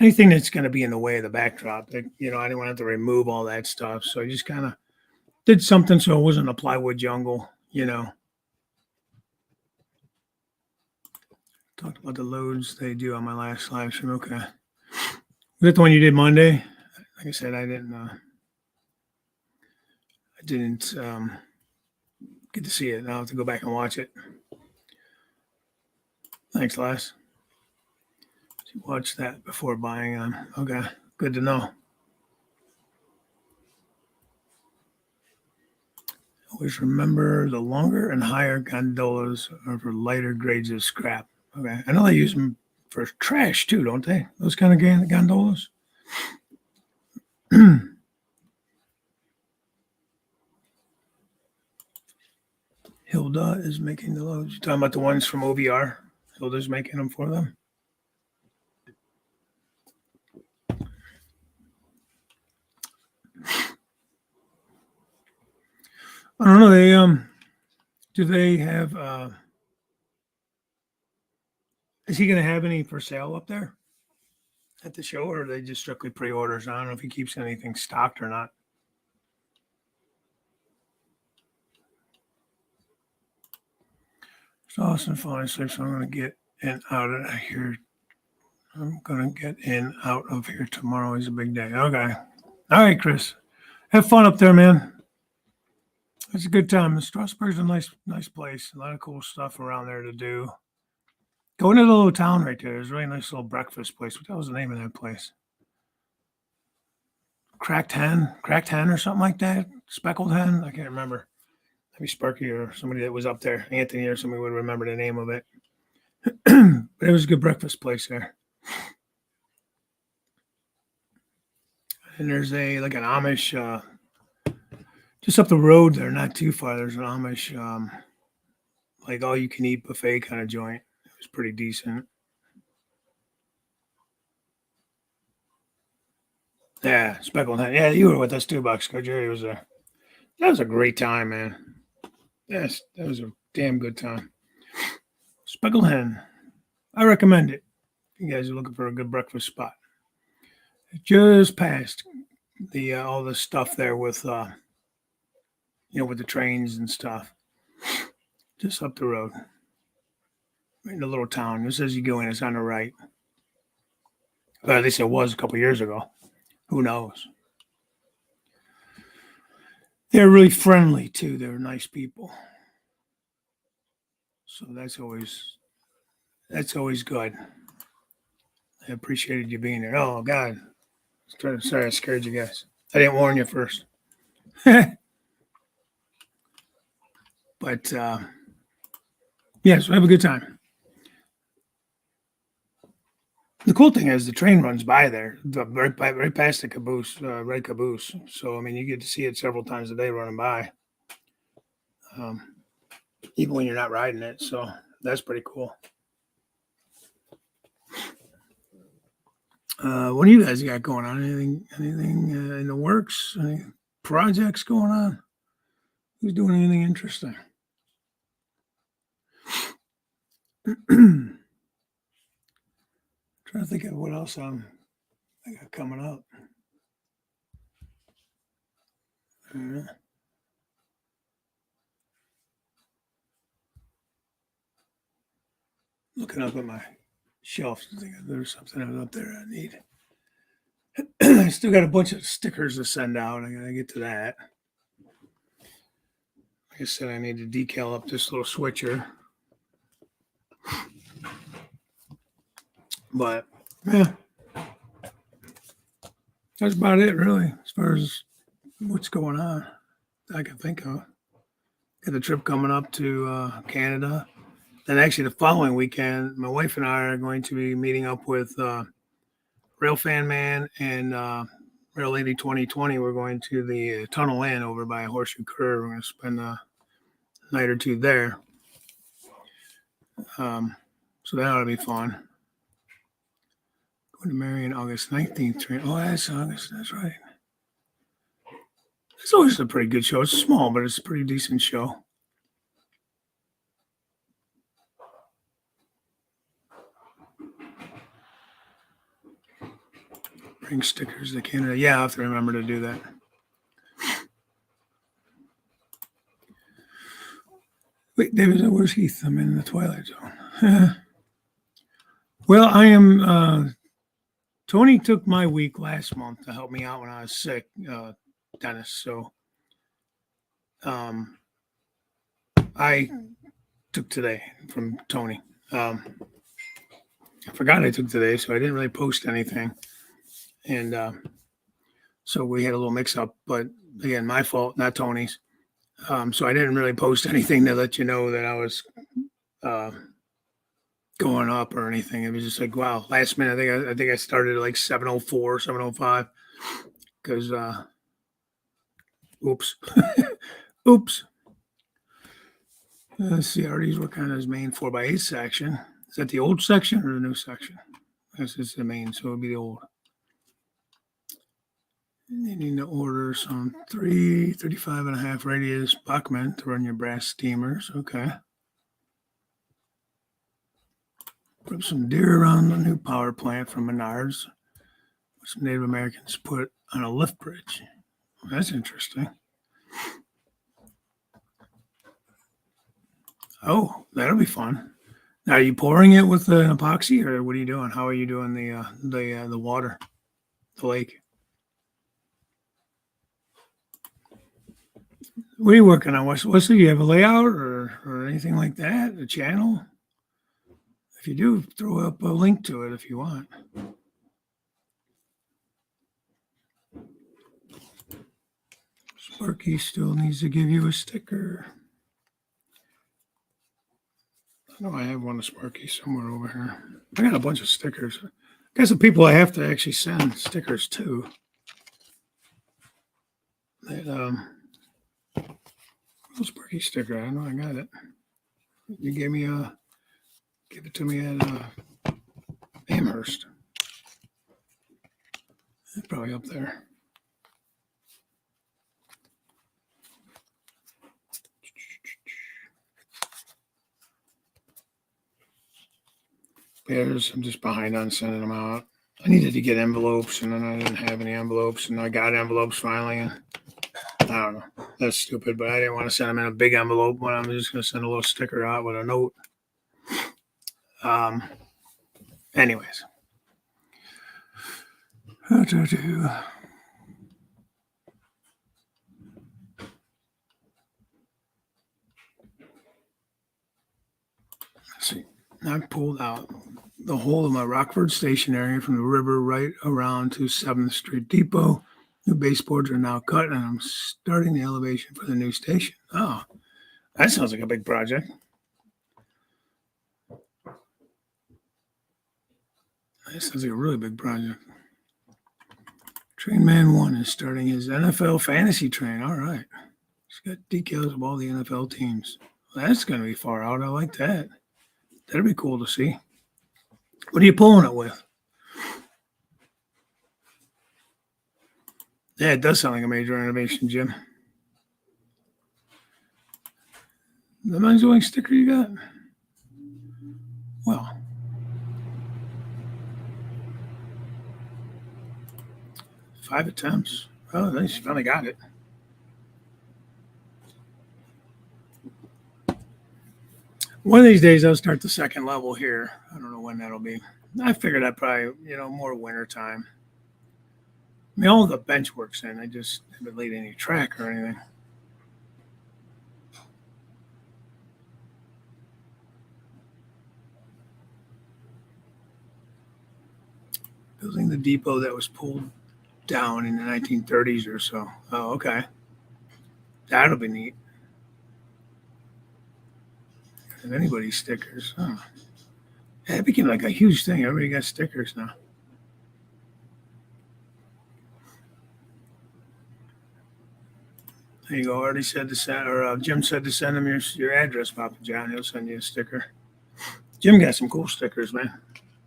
anything that's going to be in the way of the backdrop. That I didn't want to have to remove all that stuff, so I just kind of did something so it wasn't a plywood jungle. Talked about the loads they do on my last live stream. Okay, was that the one you did Monday? Like I said, I didn't get to see it. I'll have to go back and watch it. Thanks, Les. Watch that before buying them. Okay, good to know. Always remember the longer and higher gondolas are for lighter grades of scrap. Okay, I know they use them for trash too, don't they? Those kind of gondolas. Hilda is making the loads. You talking about the ones from OVR? Hilda's making them for them. I don't know. Do they have? Is he going to have any for sale up there at the show, or are they just strictly pre-orders? I don't know if he keeps anything stocked or not. It's awesome, falling asleep, so I'm going to get in out of here. I'm going to get in out of here tomorrow. Is a big day. Okay. All right, Chris. Have fun up there, man. It's a good time. Strasburg's a nice place. A lot of cool stuff around there to do. Go into the little town right there. There's a really nice little breakfast place. What was the name of that place? Cracked Hen or something like that. Speckled Hen. I can't remember. Maybe Sparky or somebody that was up there. Anthony or somebody would remember the name of it. But it was a good breakfast place there. And there's an Amish just up the road there, not too far. There's an Amish like all you can eat buffet kind of joint. It was pretty decent. Yeah, speckled hen. Yeah, you were with us too, Boxcar. Jerry was there. That was a great time, man. Yes, that was a damn good time. Speckled hen. I recommend it. If you guys are looking for a good breakfast spot. Just past the all the stuff there with with the trains and stuff. Just up the road. Right in a little town. Just as you go in, it's on the right. Or at least it was a couple years ago. Who knows? They're really friendly too. They're nice people. So that's always good. I appreciated you being there. Oh God. Sorry I scared you guys. I didn't warn you first. But yes, we have a good time. The cool thing is the train runs by there, right past the caboose, Red Caboose. So I mean, you get to see it several times a day running by, even when you're not riding it. So that's pretty cool. What do you guys got going on? Anything in the works? Any projects going on? Who's doing anything interesting? Trying to think of what else I got coming up. Looking up at my shelf, thinking there's something up there I need. I still got a bunch of stickers to send out. I gotta get to that. Like I said, I need to decal up this little switcher. But yeah, that's about it, really, as far as what's going on I can think of. Got the trip coming up to Canada. Then actually the following weekend, my wife and I are going to be meeting up with Rail Fan Man and Rail Lady 2020. We're going to the Tunnel Inn over by Horseshoe Curve. We're going to spend a night or two there. So that ought to be fun. Going to Marion August 19th train. Oh, that's August. That's right. It's always a pretty good show. It's small, but it's a pretty decent show. Bring stickers to Canada. Yeah, I have to remember to do that. Wait, David, where's Heath? I'm in the Twilight Zone. Well, I am. Tony took my week last month to help me out when I was sick, Dennis. So I took today from Tony. I forgot I took today, so I didn't really post anything. And so we had a little mix up, but again, my fault, not Tony's. So I didn't really post anything to let you know that I was going up or anything. It was just like, wow, last minute. I think I started at like 7:04, 7:05 because oops. Oops. CR&E's working on his main 4x8 section. Is that the old section or the new section? This is the main, so it'll be the old. You need to order some 35.5 radius Buckman to run your brass steamers. Okay. Put some deer around the new power plant from Menards. Some Native Americans put on a lift bridge. That's interesting. Oh, that'll be fun. Now, are you pouring it with an epoxy, or what are you doing? How are you doing the water, the lake? What are you working on, Wesley? Do you have a layout or anything like that? A channel? If you do, throw up a link to it if you want. Sparky still needs to give you a sticker. I know I have one of Sparky somewhere over here. I got a bunch of stickers. I got some people I have to actually send stickers to. That Sparky sticker. I know I got it. You gave it to me at Amherst. It's probably up there. I'm just behind on sending them out. I needed to get envelopes, and then I didn't have any envelopes, and I got envelopes finally. And I don't know. That's stupid, but I didn't want to send them in a big envelope when I'm just going to send a little sticker out with a note. Anyways. Let's see. I pulled out the whole of my Rockford station area from the river right around to 7th Street Depot. New baseboards are now cut, and I'm starting the elevation for the new station. Oh, that sounds like a big project. That sounds like a really big project. Train Man 1 is starting his NFL fantasy train. All right. It's got decals of all the NFL teams. Well, that's going to be far out. I like that. That'd be cool to see. What are you pulling it with? Yeah, it does sound like a major renovation, Jim. The Men's Wing sticker you got? Well, five attempts. Oh, nice. You finally got it. One of these days I'll start the second level here. I don't know when that'll be. I figured I'd probably, more winter time. I mean, all the bench work's in. I just haven't laid any track or anything. Building the depot that was pulled down in the 1930s or so. Oh, okay. That'll be neat. If anybody's stickers. Huh. Yeah, it became like a huge thing. Everybody got stickers now. There you go. I already said to send, or Jim said to send him your address, Papa John. He'll send you a sticker. Jim got some cool stickers, man.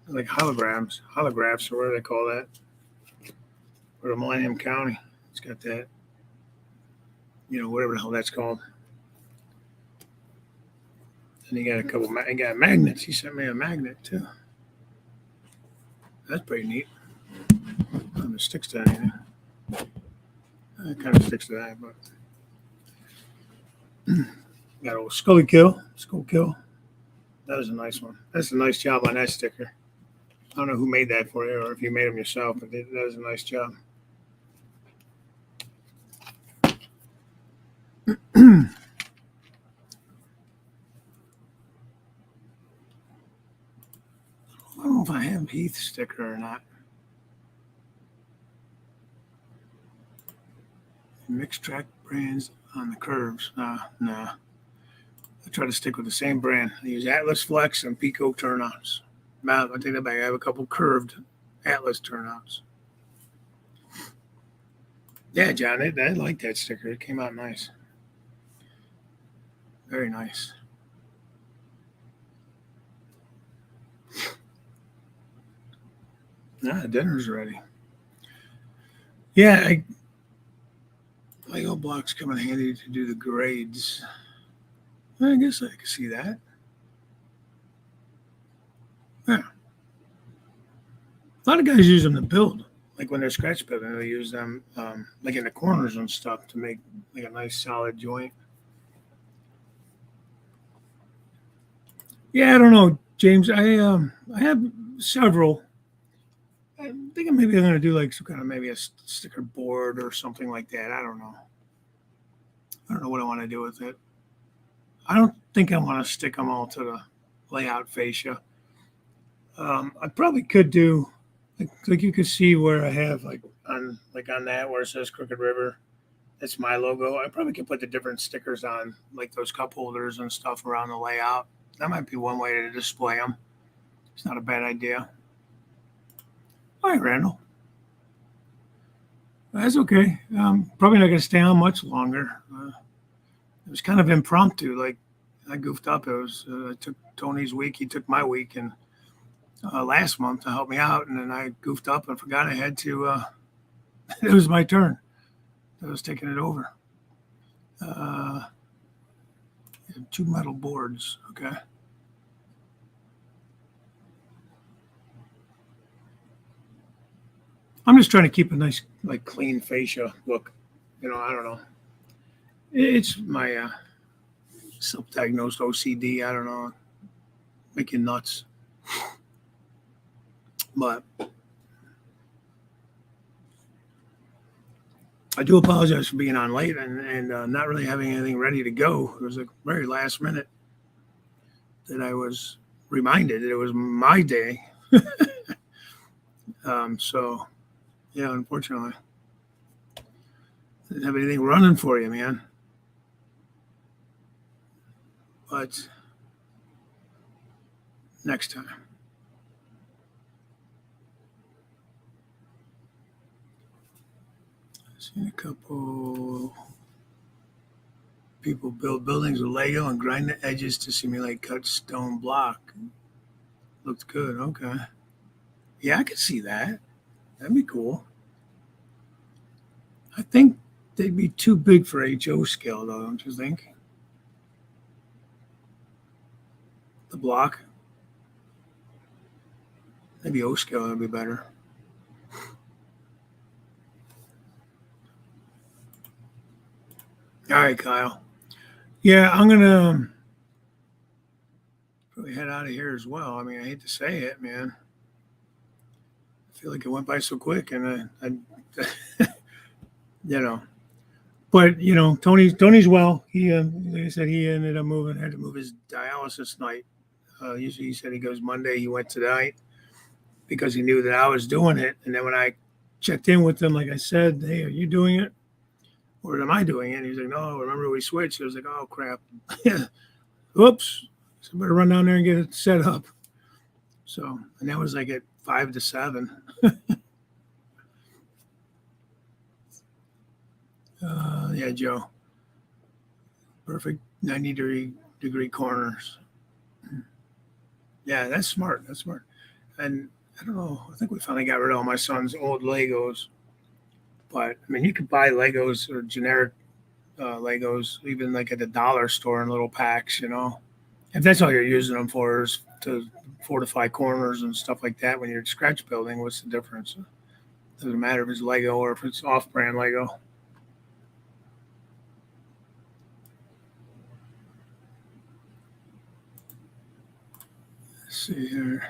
Like holograms, holographs, or what do they call that? Or Millennium County. It's got that, whatever the hell that's called. And he got a couple. He got magnets. He sent me a magnet too. That's pretty neat. I don't know if it sticks to anything. It kind of sticks to that, but got old Skull Kill. That was a nice one. That's a nice job on that sticker. I don't know who made that for you or if you made them yourself, but that was a nice job. I don't know if I have Heath sticker or not. Mixed track brands on the curves. Nah. I try to stick with the same brand. I use Atlas Flex and Pico turnouts. I take that back. I have a couple curved Atlas turnouts. Yeah, John, I like that sticker. It came out nice. Very nice. Dinner's ready. Yeah, Lego blocks come in handy to do the grades. I guess I can see that. Yeah. A lot of guys use them to build. Like when they're scratch building, they use them like in the corners and stuff to make like a nice solid joint. Yeah, I don't know, James. I have several. I think maybe I'm going to do like some kind of maybe a sticker board or something like that. I don't know. I don't know what I want to do with it. I don't think I want to stick them all to the layout fascia. I probably could do like you could see where I have like on that where it says Crooked River. That's my logo. I probably could put the different stickers on like those cup holders and stuff around the layout. That might be one way to display them. It's not a bad idea. All right, Randall. That's okay. Probably not going to stay on much longer. It was kind of impromptu. Like I goofed up. I took Tony's week. He took my week, and last month to help me out, and then I goofed up and forgot I had to. It was my turn. I was taking it over. 2 metal boards. Okay. I'm just trying to keep a nice, like, clean fascia look. I don't know. It's my self-diagnosed OCD. I don't know. Making nuts. But I do apologize for being on late and not really having anything ready to go. It was a very last minute that I was reminded that it was my day. So, yeah, unfortunately, didn't have anything running for you, man. But next time. I've seen a couple people build buildings with Lego and grind the edges to simulate cut stone block. Looked good. Okay. Yeah, I could see that. That'd be cool. I think they'd be too big for HO scale, though, don't you think? The block. Maybe O scale would be better. All right, Kyle. Yeah, I'm gonna we head out of here as well. I mean, I hate to say it, man. I feel like it went by so quick, and you know. But Tony's well. He, like I said, he ended up had to move his dialysis night. Usually, he said he goes Monday. He went tonight because he knew that I was doing it. And then when I checked in with him, like I said, hey, are you doing it, or am I doing it? And he's like, no. Remember we switched? I was like, oh crap. Oops. So I better run down there and get it set up. So, and that was like at 5 to 7. Yeah, Joe. Perfect 90-degree corners. Yeah, that's smart. That's smart. And I don't know. I think we finally got rid of all my son's old Legos. But I mean, you could buy Legos or generic Legos, even like at the dollar store in little packs. If that's all you're using them for is to fortify corners and stuff like that. When you're scratch building, what's the difference? It doesn't matter if it's Lego or if it's off-brand Lego. Let's see here.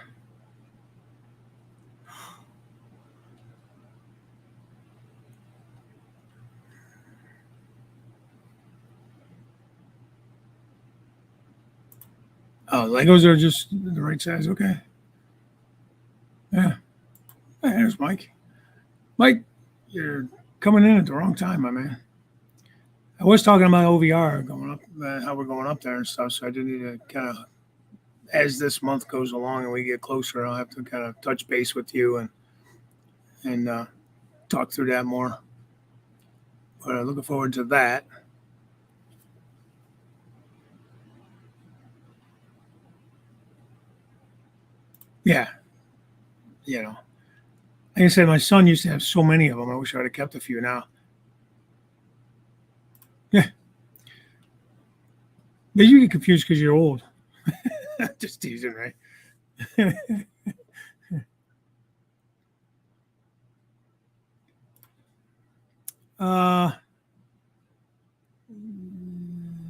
Oh, Legos are just the right size. Okay. Yeah. Hey, there's Mike. Mike, you're coming in at the wrong time, my man. I was talking about OVR going up, how we're going up there and stuff. So I do need to kind of, as this month goes along and we get closer, I'll have to kind of touch base with you and talk through that more. But I'm looking forward to that. Yeah. Like I said, my son used to have so many of them. I wish I'd have kept a few now. Yeah. But you get confused because you're old. Just teasing, right?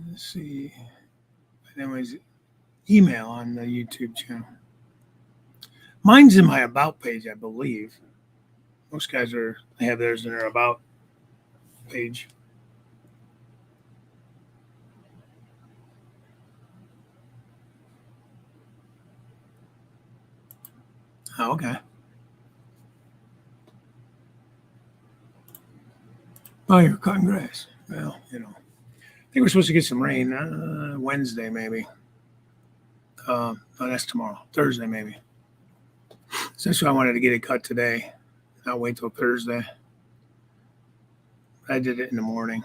Let's see. Anyways, email on the YouTube channel. Mine's in my about page, I believe. Most guys they have theirs in their about page. Oh, okay. Oh, you're cutting grass. Well, I think we're supposed to get some rain Wednesday, maybe. No, that's tomorrow. Thursday, maybe. So that's why I wanted to get it cut today. Not wait till Thursday. I did it in the morning.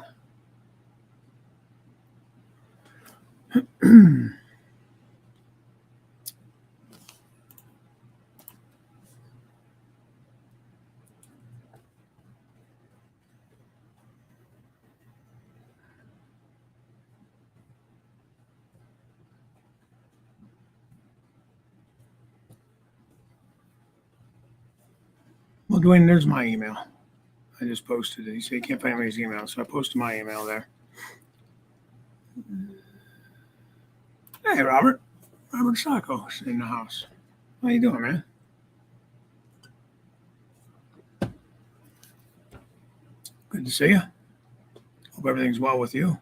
Well, Dwayne, there's my email. I just posted it. He said he can't find his email, so I posted my email there. Hey, Robert. Robert Sacco's in the house. How you doing, man? Good to see you. Hope everything's well with you.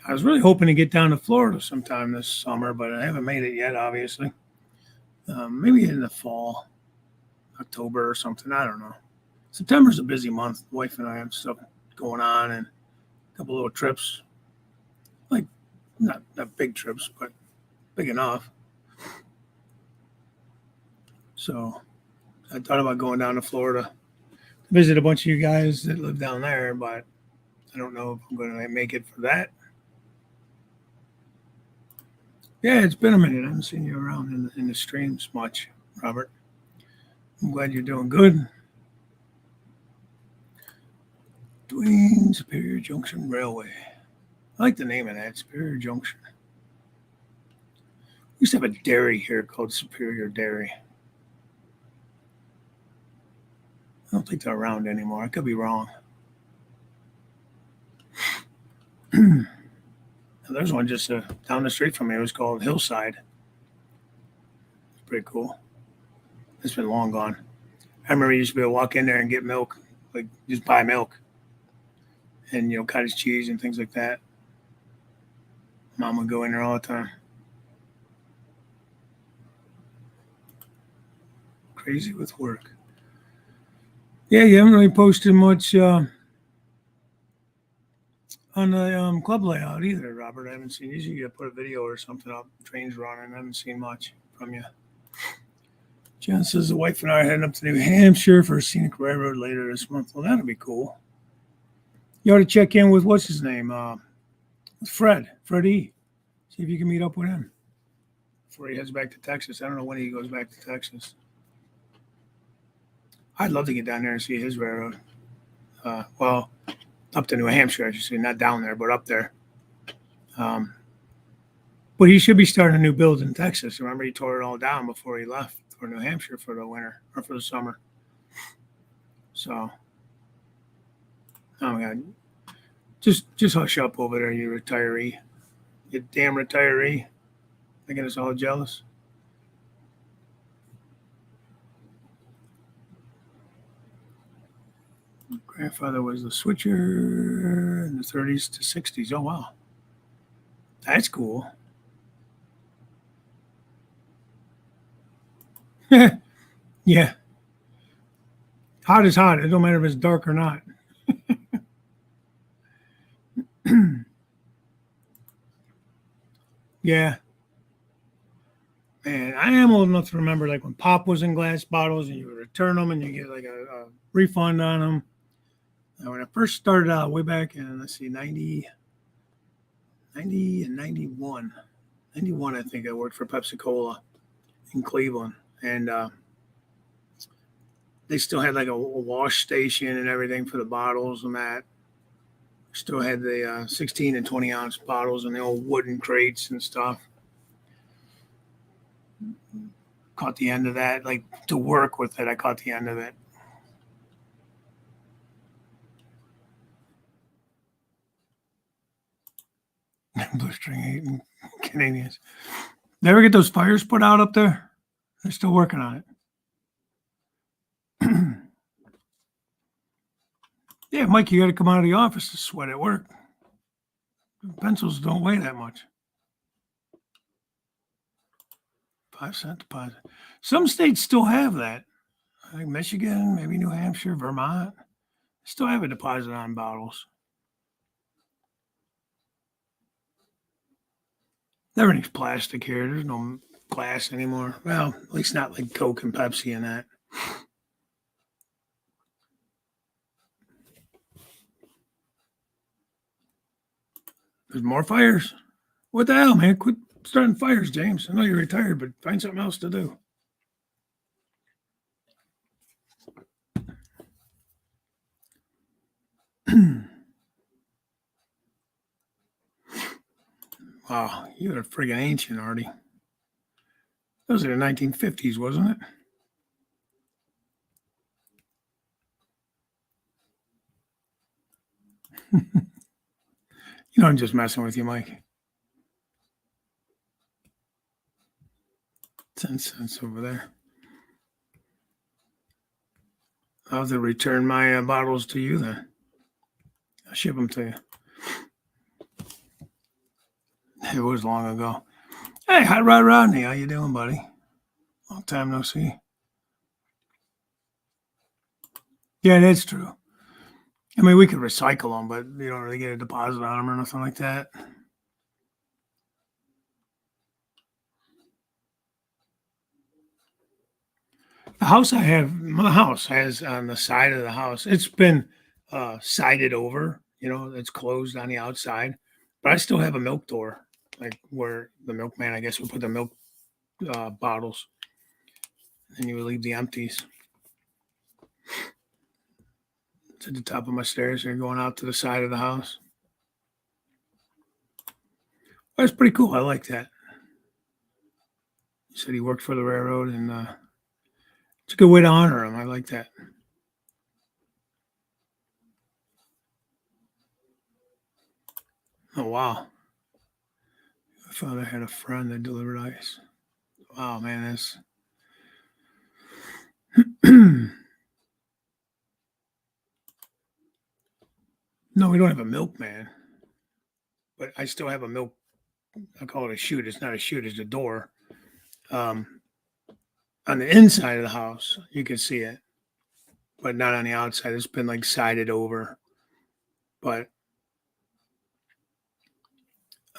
I was really hoping to get down to Florida sometime this summer, but I haven't made it yet, obviously. Maybe in the fall, October or something. I don't know. September's a busy month. The wife and I have stuff going on and a couple little trips. Like, not big trips, but big enough. So I thought about going down to Florida to visit a bunch of you guys that live down there, but I don't know if I'm going to make it for that. Yeah, it's been a minute. I haven't seen you around in the streams much, Robert. I'm glad you're doing good. Dwayne Superior Junction Railway. I like the name of that, Superior Junction. We used to have a dairy here called Superior Dairy. I don't think they're around anymore. I could be wrong. There's one just down the street from me. It was called Hillside. pretty cool. It's been long gone. I remember you used to be able to walk in there and get milk, like just buy milk, and cottage cheese and things like that. Mom would go in there all the time. Crazy with work. Yeah, you haven't really posted much on the club layout either, Robert. I haven't seen. Usually you put a video or something up. Trains running. I haven't seen much from you. Jen says the wife and I are heading up to New Hampshire for a scenic railroad later this month. Well, that'll be cool. You ought to check in with what's his name, Freddie. See if you can meet up with him before he heads back to Texas. I don't know when he goes back to Texas. I'd love to get down there and see his railroad. Well, up to New Hampshire, I should say, not down there, but up there. But he should be starting a new build in Texas. Remember, he tore it all down before he left for New Hampshire for the winter or for the summer. So, oh my God, just hush up over there, you retiree, you damn retiree, making us all jealous. Grandfather was the switcher in the 30s to 60s. Oh wow, that's cool. Yeah. Hot is hot. It don't matter if it's dark or not. Yeah. Man, I am old enough to remember like when pop was in glass bottles and you would return them and you get like a refund on them. And when I first started out way back in, let's see, 90 and 91. 91, I think I worked for Pepsi Cola in Cleveland. And they still had like a wash station and everything for the bottles and that. Still had the 16 and 20 ounce bottles and the old wooden crates and stuff. Caught the end of that. Like to work with it, I caught the end of it. Blistering eating Canadians. They ever get those fires put out up there? They're still working on it. Yeah, Mike, you got to come out of the office to sweat at work. Pencils don't weigh that much. 5-cent deposit. Some states still have that. Like Michigan, maybe New Hampshire, Vermont, still have a deposit on bottles. Everything's plastic here. There's no glass anymore. Well, at least not like Coke and Pepsi and that. There's more fires. What the hell, man? Quit starting fires, James. I know you're retired, but find something else to do. Wow, you're a friggin' ancient, Artie. Those are the 1950s, wasn't it? I'm just messing with you, Mike. 10 cents over there. I'll have to return my bottles to you then. I'll ship them to you. It was long ago. Hey, Hot Rod Rodney, how you doing, buddy? Long time no see. Yeah, that's true. I mean, we could recycle them, but you don't really get a deposit on them or nothing like that. The house I have, my house has on the side of the house, it's been sided over, it's closed on the outside, but I still have a milk door, like where the milkman, I guess, would put the milk bottles and you would leave the empties. It's at the top of my stairs and you're going out to the side of the house. That's pretty cool. I like that. He said he worked for the railroad and it's a good way to honor him. I like that. Oh, wow. My father had a friend that delivered ice. Wow, man, No, we don't have a milkman, but I still have a milk. I call it a chute. It's not a chute. It's a door. Um, on the inside of the house, you can see it, but not on the outside. It's been like sided over, but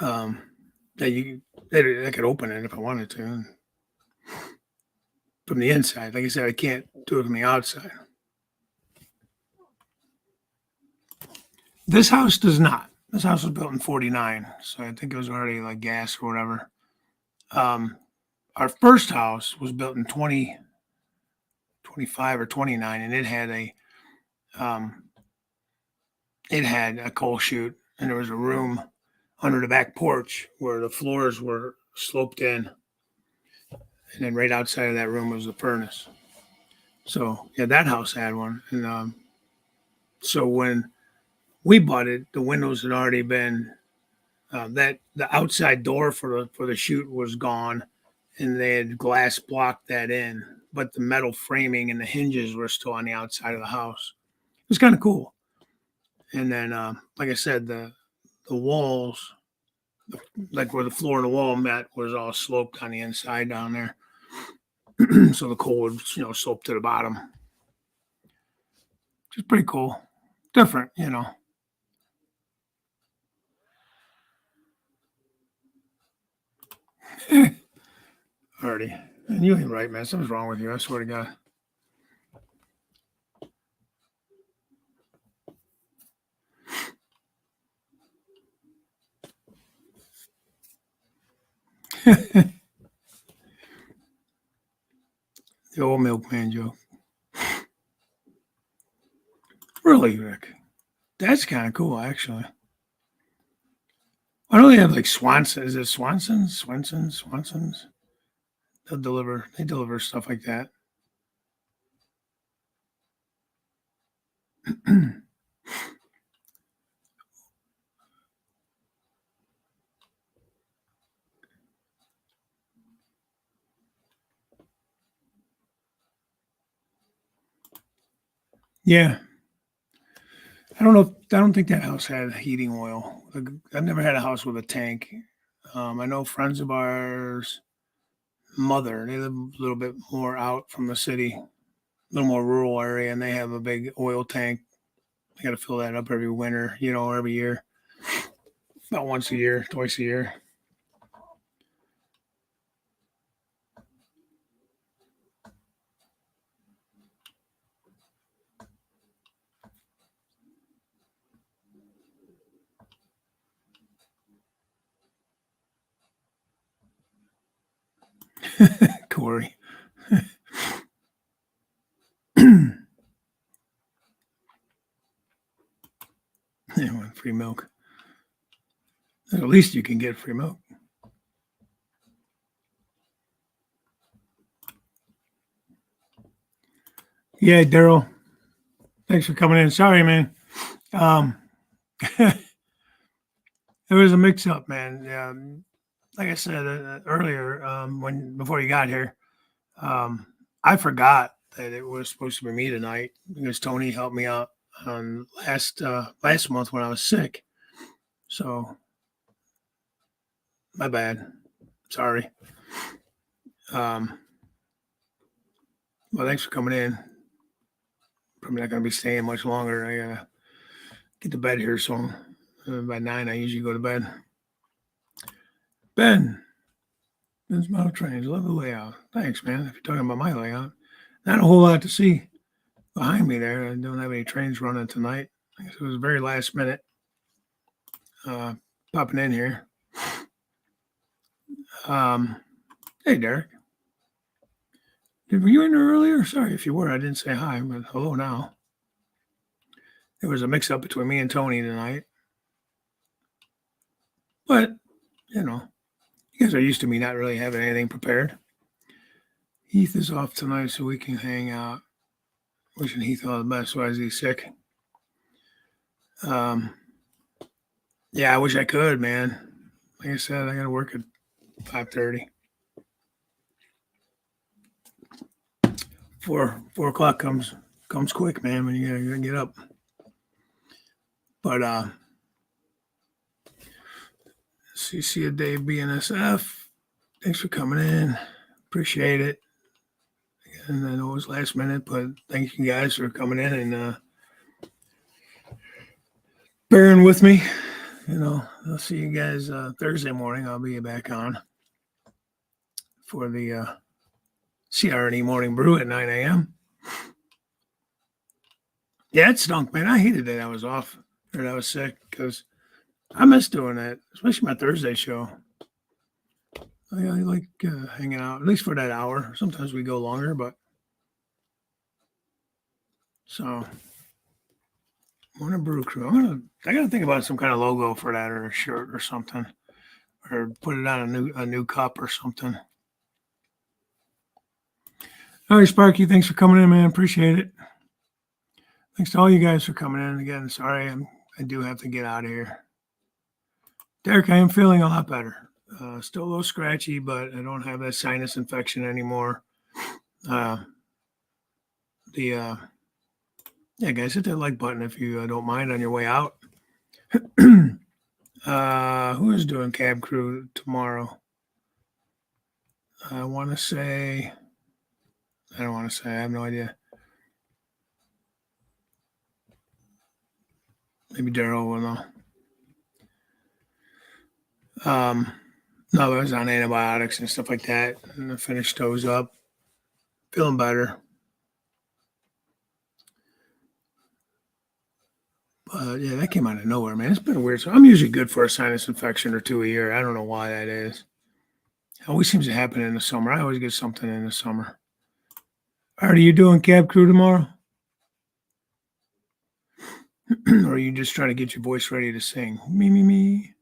um, that you I could open it if I wanted to from the inside. Like I said, I can't do it from the outside. This house does not. This house was built in '49, so I think it was already like gas or whatever. Um, our first house was built in 2025 or 29, and um, it had a coal chute, and there was a room under the back porch where the floors were sloped in, and then right outside of that room was the furnace. So yeah, that house had one, and so when we bought it, the windows had already been that the outside door for the chute was gone, and they had glass blocked that in, but the metal framing and the hinges were still on the outside of the house. It was kind of cool. And then, like I said, the walls, like where the floor and the wall met, was all sloped on the inside down there, so the coal would slope to the bottom. Which is pretty cool, different, Already, and you ain't right, man. Something's wrong with you. I swear to God. The old milkman joke. Really, Rick? That's kind of cool, actually. I know they have like Swanson. Is it Swanson's? Swanson's? They deliver stuff like that. Yeah. I don't know. I don't think that house had heating oil. I've never had a house with a tank. I know friends of ours, mother, they live a little bit more out from the city, a little more rural area, and they have a big oil tank. I got to fill that up every winter, every year, about once a year, twice a year. Corey. They want free milk. At least you can get free milk. Yeah, Daryl. Thanks for coming in. Sorry, man. Um, it was a mix-up, man. Like I said earlier, before you got here, um, I forgot that it was supposed to be me tonight because Tony helped me out on last month when I was sick. So my bad. Sorry. Um, well, thanks for coming in. Probably not going to be staying much longer. I gotta get to bed here soon. By 9, I usually go to bed. Ben's model trains. Love the layout. Thanks, man. If you're talking about my layout, not a whole lot to see behind me there. I don't have any trains running tonight. It was very last minute. Popping in here. Hey, Derek. Were you in there earlier? Sorry if you were. I didn't say hi, but hello now. There was a mix-up between me and Tony tonight. But, you guys are used to me not really having anything prepared. Heath is off tonight, so we can hang out. Wishing Heath all the best while he's sick. Yeah, I wish I could, man. Like I said, I got to work at 5:30. 4 o'clock comes quick, man, when you gotta get up. But CC a Dave BNSF, thanks for coming in. Appreciate it. And I know it was last minute, but thank you guys for coming in and bearing with me. I'll see you guys Thursday morning. I'll be back on for the CR&E Morning Brew at 9 a.m. Yeah, it stunk, man. I hated that I was off or that I was sick because I miss doing that, especially my Thursday show. I like hanging out, at least for that hour. Sometimes we go longer, but so Morning Brew Crew. I gotta think about some kind of logo for that or a shirt or something, or put it on a new cup or something. All right, Sparky, thanks for coming in, man. Appreciate it. Thanks to all you guys for coming in again. Sorry, I do have to get out of here. Derek, I am feeling a lot better. Still a little scratchy, but I don't have that sinus infection anymore. Yeah, guys, hit that like button if you don't mind on your way out. Who is doing Cab Crew tomorrow? I don't want to say. I have no idea. Maybe Daryl will know. No, I was on antibiotics and stuff like that, and I finished those up. Feeling better. But yeah, that came out of nowhere, man. It's been weird. So I'm usually good for a sinus infection or two a year. I don't know why that is. It always seems to happen in the summer. I always get something in the summer. All right, are you doing Cab Crew tomorrow? Or are you just trying to get your voice ready to sing? Me.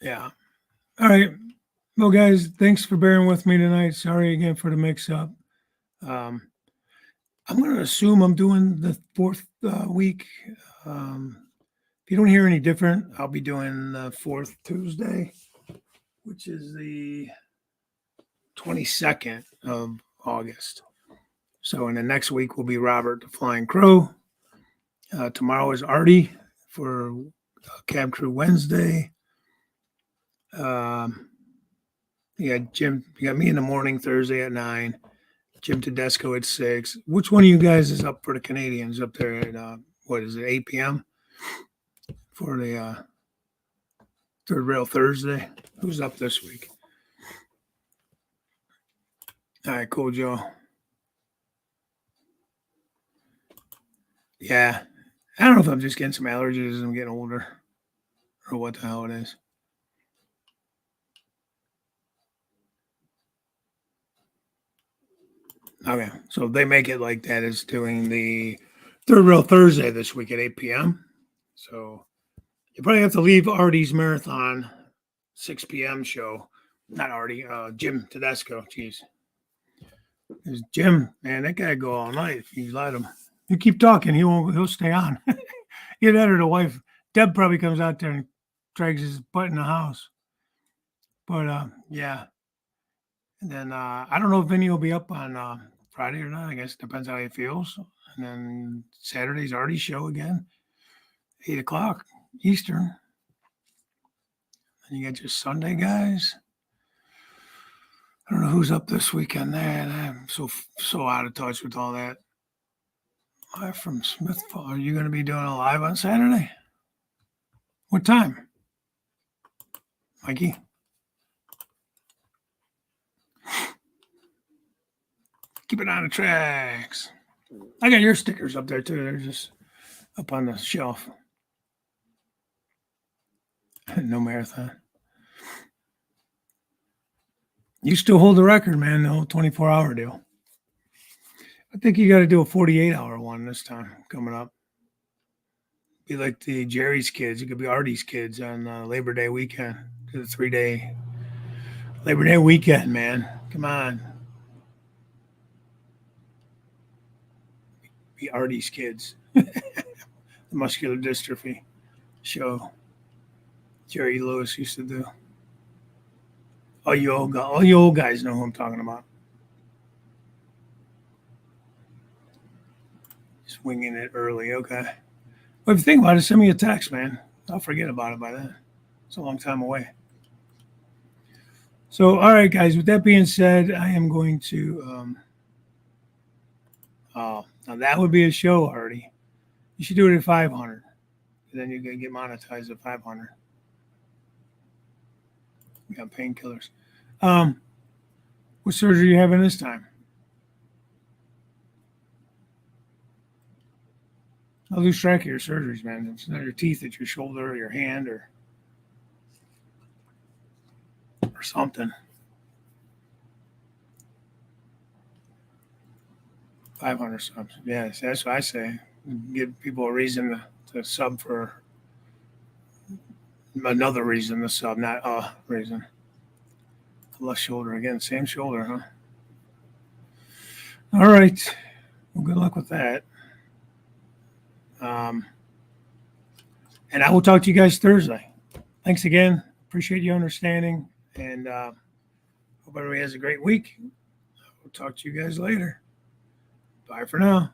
Yeah. All right. Well, guys, thanks for bearing with me tonight. Sorry again for the mix-up. I'm going to assume I'm doing the fourth week. If you don't hear any different, I'll be doing the fourth Tuesday, which is the 22nd of August. So in the next week will be Robert the Flying Crow. Tomorrow is Artie for Cab Crew Wednesday. Yeah, Jim, you got me in the morning Thursday at 9. Jim Tedesco at 6. Which one of you guys is up for the Canadians up there at, what is it, 8 p.m. for the Third Rail Thursday? Who's up this week? All right, cool, Joe. Yeah. I don't know if I'm just getting some allergies as I'm getting older or what the hell it is. Okay, so they make it like that is doing the Third Rail Thursday this week at 8 p.m. So you probably have to leave Artie's Marathon 6 p.m. show. Not Artie, Jim Tedesco. Jeez. Because Jim, man, that guy go all night if you let him. You keep talking, he'll stay on. Either that or the wife. Deb probably comes out there and drags his butt in the house. But yeah. And then I don't know if Vinny will be up on Friday or not. I guess it depends how he feels. And then Saturday's Artie's show again, 8 o'clock Eastern. And you got your Sunday guys. I don't know who's up this weekend there. I'm so out of touch with all that. Live from Smithville. Are you going to be doing a live on Saturday? What time? Mikey? Keep it on the tracks. I got your stickers up there too. They're just up on the shelf. No marathon. You still hold the record, man, the whole 24-hour deal. I think you got to do a 48-hour one this time coming up. Be like the Jerry's kids. It could be Artie's kids on Labor Day weekend. Do the 3-day Labor Day weekend, man. Come on. Be Artie's kids. The muscular dystrophy show Jerry Lewis used to do. All you old guys know who I'm talking about. Swinging it early, okay. Well, if you think about it, send me a text, man. I'll forget about it by then. It's a long time away. So, all right, guys. With that being said, I am going to. Oh, now that would be a show already. You should do it at 500. Then you're gonna get monetized at 500. We got painkillers. What surgery are you having this time? I'll lose track of your surgeries, man. It's not your teeth, it's your shoulder or your hand or something. 500 subs. Yes, that's what I say. Give people a reason to sub for another reason to sub, not a reason. Left shoulder again, same shoulder, huh? All right. Well, good luck with that. And I will talk to you guys Thursday. Thanks again. Appreciate you understanding. And hope everybody has a great week. We'll talk to you guys later. Bye for now.